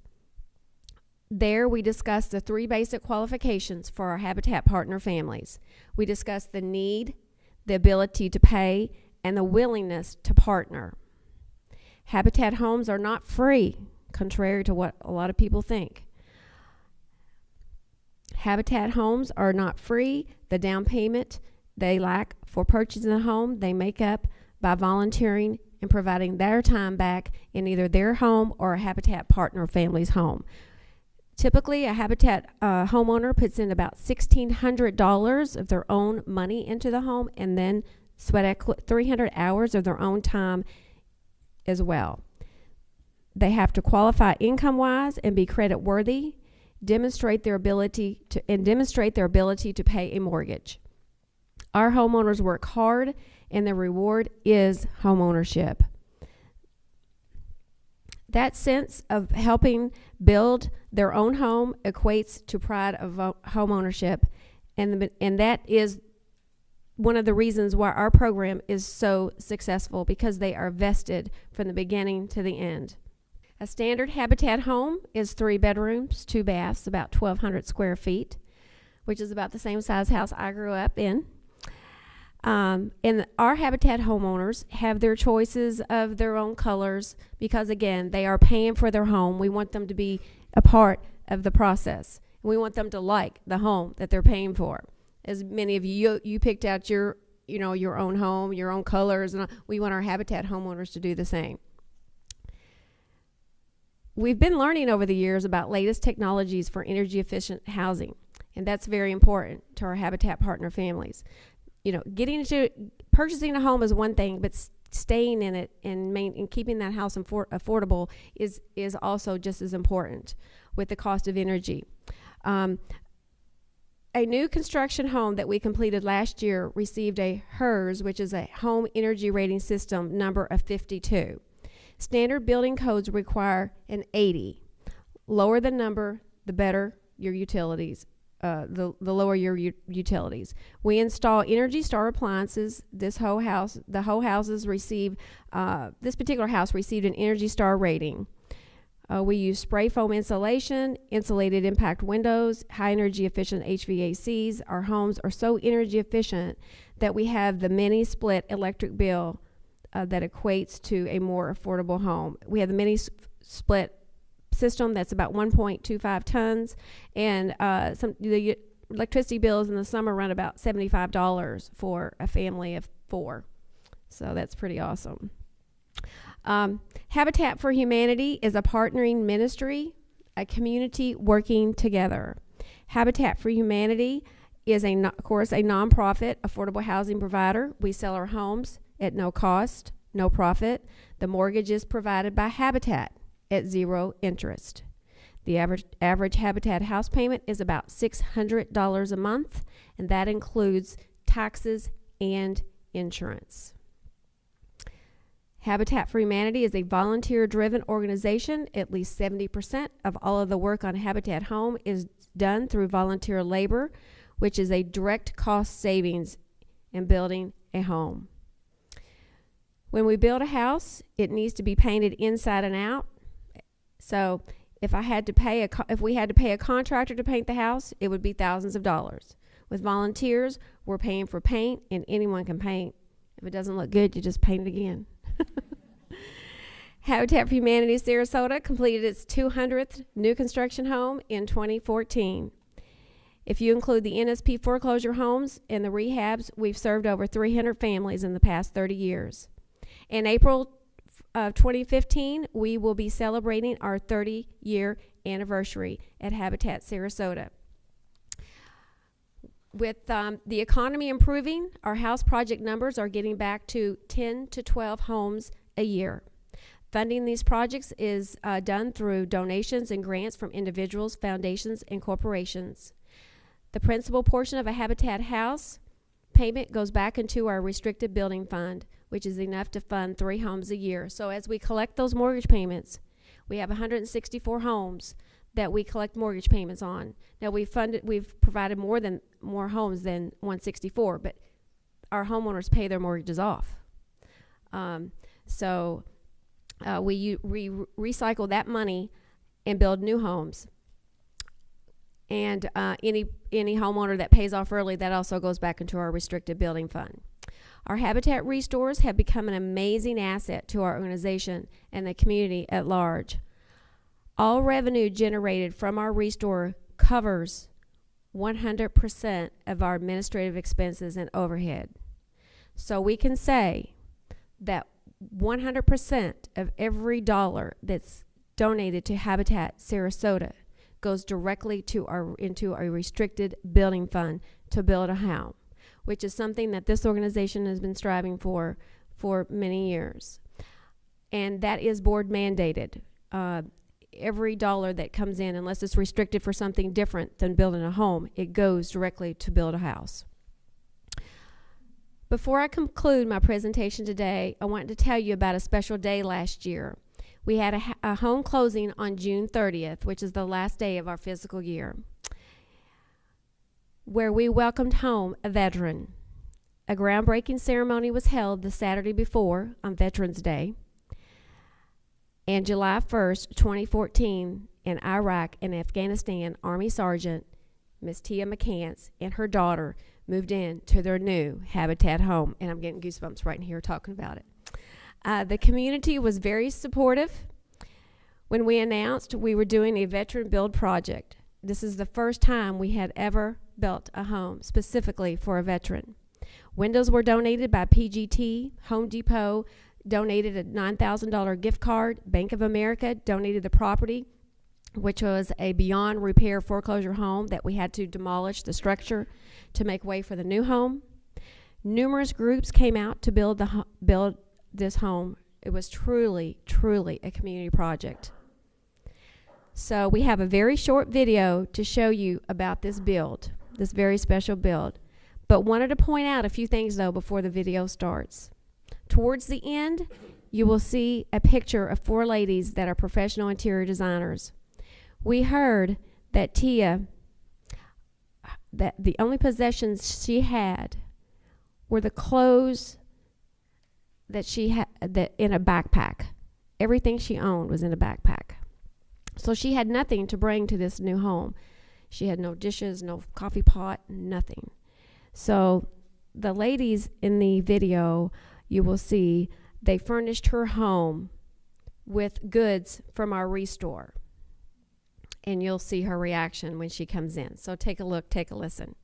There we discuss the 3 basic qualifications for our Habitat partner families. We discuss the need, the ability to pay, and the willingness to partner. Habitat homes are not free, contrary to what a lot of people think. Habitat homes are not free. The down payment they lack for purchasing a home, they make up by volunteering and providing their time back in either their home or a Habitat partner family's home. Typically, a Habitat homeowner puts in about $1,600 of their own money into the home and then sweat at 300 hours of their own time as well. They have to qualify income-wise and be credit-worthy, demonstrate their ability to pay a mortgage. Our homeowners work hard, and the reward is homeownership. That sense of helping build their own home equates to pride of homeownership, and that is one of the reasons why our program is so successful, because they are vested from the beginning to the end. A standard Habitat home is 3 bedrooms, 2 baths, about 1,200 square feet, which is about the same size house I grew up in. And our Habitat homeowners have their choices of their own colors because, again, they are paying for their home. We want them to be a part of the process. We want them to like the home that they're paying for. As many of you picked out your own home, your own colors, and we want our Habitat homeowners to do the same. We've been learning over the years about latest technologies for energy efficient housing, and that's very important to our Habitat partner families. Getting into purchasing a home is one thing, but staying in it and keeping that house affordable is also just as important with the cost of energy. A new construction home that we completed last year received a HERS, which is a Home Energy Rating System number of 52. Standard building codes require an 80. Lower the number, the better your utilities, the lower your utilities. We install Energy Star appliances. The whole houses receive, this particular house received an Energy Star rating. We use spray foam insulation, insulated impact windows, high energy efficient HVACs. Our homes are so energy efficient that we have the mini split electric bill that equates to a more affordable home. We have the mini split system that's about 1.25 tons, and the electricity bills in the summer run about $75 for a family of 4. So that's pretty awesome. Habitat for Humanity is a partnering ministry, a community working together. Habitat for Humanity is, of course, a nonprofit affordable housing provider. We sell our homes at no cost, no profit. The mortgage is provided by Habitat at 0 interest. The average Habitat house payment is about $600 a month, and that includes taxes and insurance. Habitat for Humanity is a volunteer-driven organization. At least 70% of all of the work on Habitat Home is done through volunteer labor, which is a direct cost savings in building a home. When we build a house, it needs to be painted inside and out. So if we had to pay a contractor to paint the house, it would be thousands of dollars. With volunteers, we're paying for paint, and anyone can paint. If it doesn't look good, you just paint it again. Habitat for Humanity Sarasota completed its 200th new construction home in 2014. If you include the NSP foreclosure homes and the rehabs, we've served over 300 families in the past 30 years. In April of 2015, we will be celebrating our 30-year anniversary at Habitat Sarasota. With the economy improving, our house project numbers are getting back to 10 to 12 homes a year. Funding these projects is done through donations and grants from individuals, foundations, and corporations. The principal portion of a Habitat house payment goes back into our restricted building fund, which is enough to fund 3 homes a year. So as we collect those mortgage payments, we have 164 homes that we collect mortgage payments on. Now we've provided more homes than 164, but our homeowners pay their mortgages off. So we recycle that money and build new homes. And any homeowner that pays off early, that also goes back into our restricted building fund. Our Habitat Restores have become an amazing asset to our organization and the community at large. All revenue generated from our restore covers 100% of our administrative expenses and overhead. So we can say that 100% of every dollar that's donated to Habitat Sarasota goes directly into a restricted building fund to build a home, which is something that this organization has been striving for many years. And that is board mandated. Every dollar that comes in, unless it's restricted for something different than building a home, it goes directly to build a house. Before I conclude my presentation today, I want to tell you about a special day last year. We had a home closing on June 30th, which is the last day of our fiscal year, where we welcomed home a veteran. A groundbreaking ceremony was held the Saturday before, on Veterans Day, and July 1st, 2014, in Iraq and Afghanistan, Army Sergeant Miss Tia McCants and her daughter moved in to their new Habitat home, and I'm getting goosebumps right in here talking about it. The community was very supportive when we announced we were doing a veteran build project. This is the first time we had ever built a home specifically for a veteran. Windows were donated by PGT. Home Depot donated a $9,000 gift card. Bank of America donated the property, which was a beyond repair foreclosure home that we had to demolish the structure to make way for the new home. Numerous groups came out to build this home. It was truly, truly a community project. So we have a very short video to show you about this build, this very special build. But wanted to point out a few things though before the video starts. Towards the end, you will see a picture of 4 ladies that are professional interior designers. We heard that Tia, that the only possessions she had were the clothes that she had in a backpack. Everything she owned was in a backpack. So she had nothing to bring to this new home. She had no dishes, no coffee pot, nothing. So the ladies in the video, you will see, they furnished her home with goods from our restore. And you'll see her reaction when she comes in. So take a look, take a listen.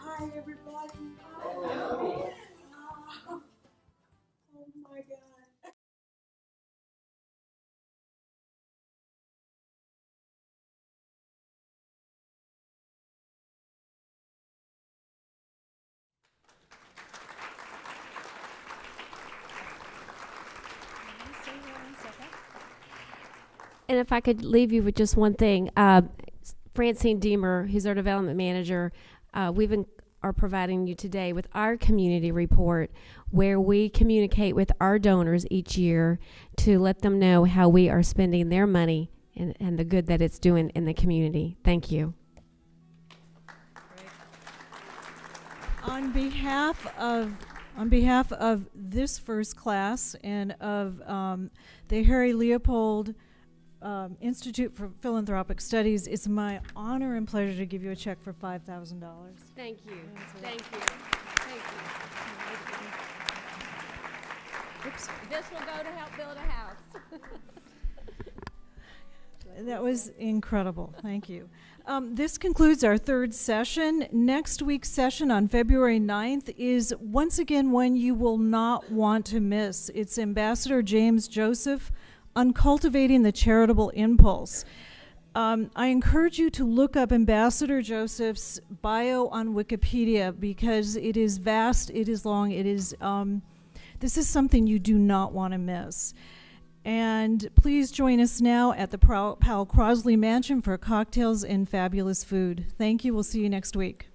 Hi, everybody. Oh my God. And if I could leave you with just one thing, Francine Deemer, who's our development manager, are providing you today with our community report, where we communicate with our donors each year to let them know how we are spending their money and the good that it's doing in the community. Thank you. On behalf of this first class and of the Harry Leopold Institute for Philanthropic Studies, it's my honor and pleasure to give you a check for $5,000. Thank you. Thank you. Thank you. Oops. This will go to help build a house. That was incredible. Thank you. This concludes our third session. Next week's session on February 9th is once again one you will not want to miss. It's Ambassador James Joseph on cultivating the charitable impulse. I encourage you to look up Ambassador Joseph's bio on Wikipedia because it is vast, it is long, it is, this is something you do not want to miss. And please join us now at the Powell Crosley Mansion for cocktails and fabulous food. Thank you. We'll see you next week.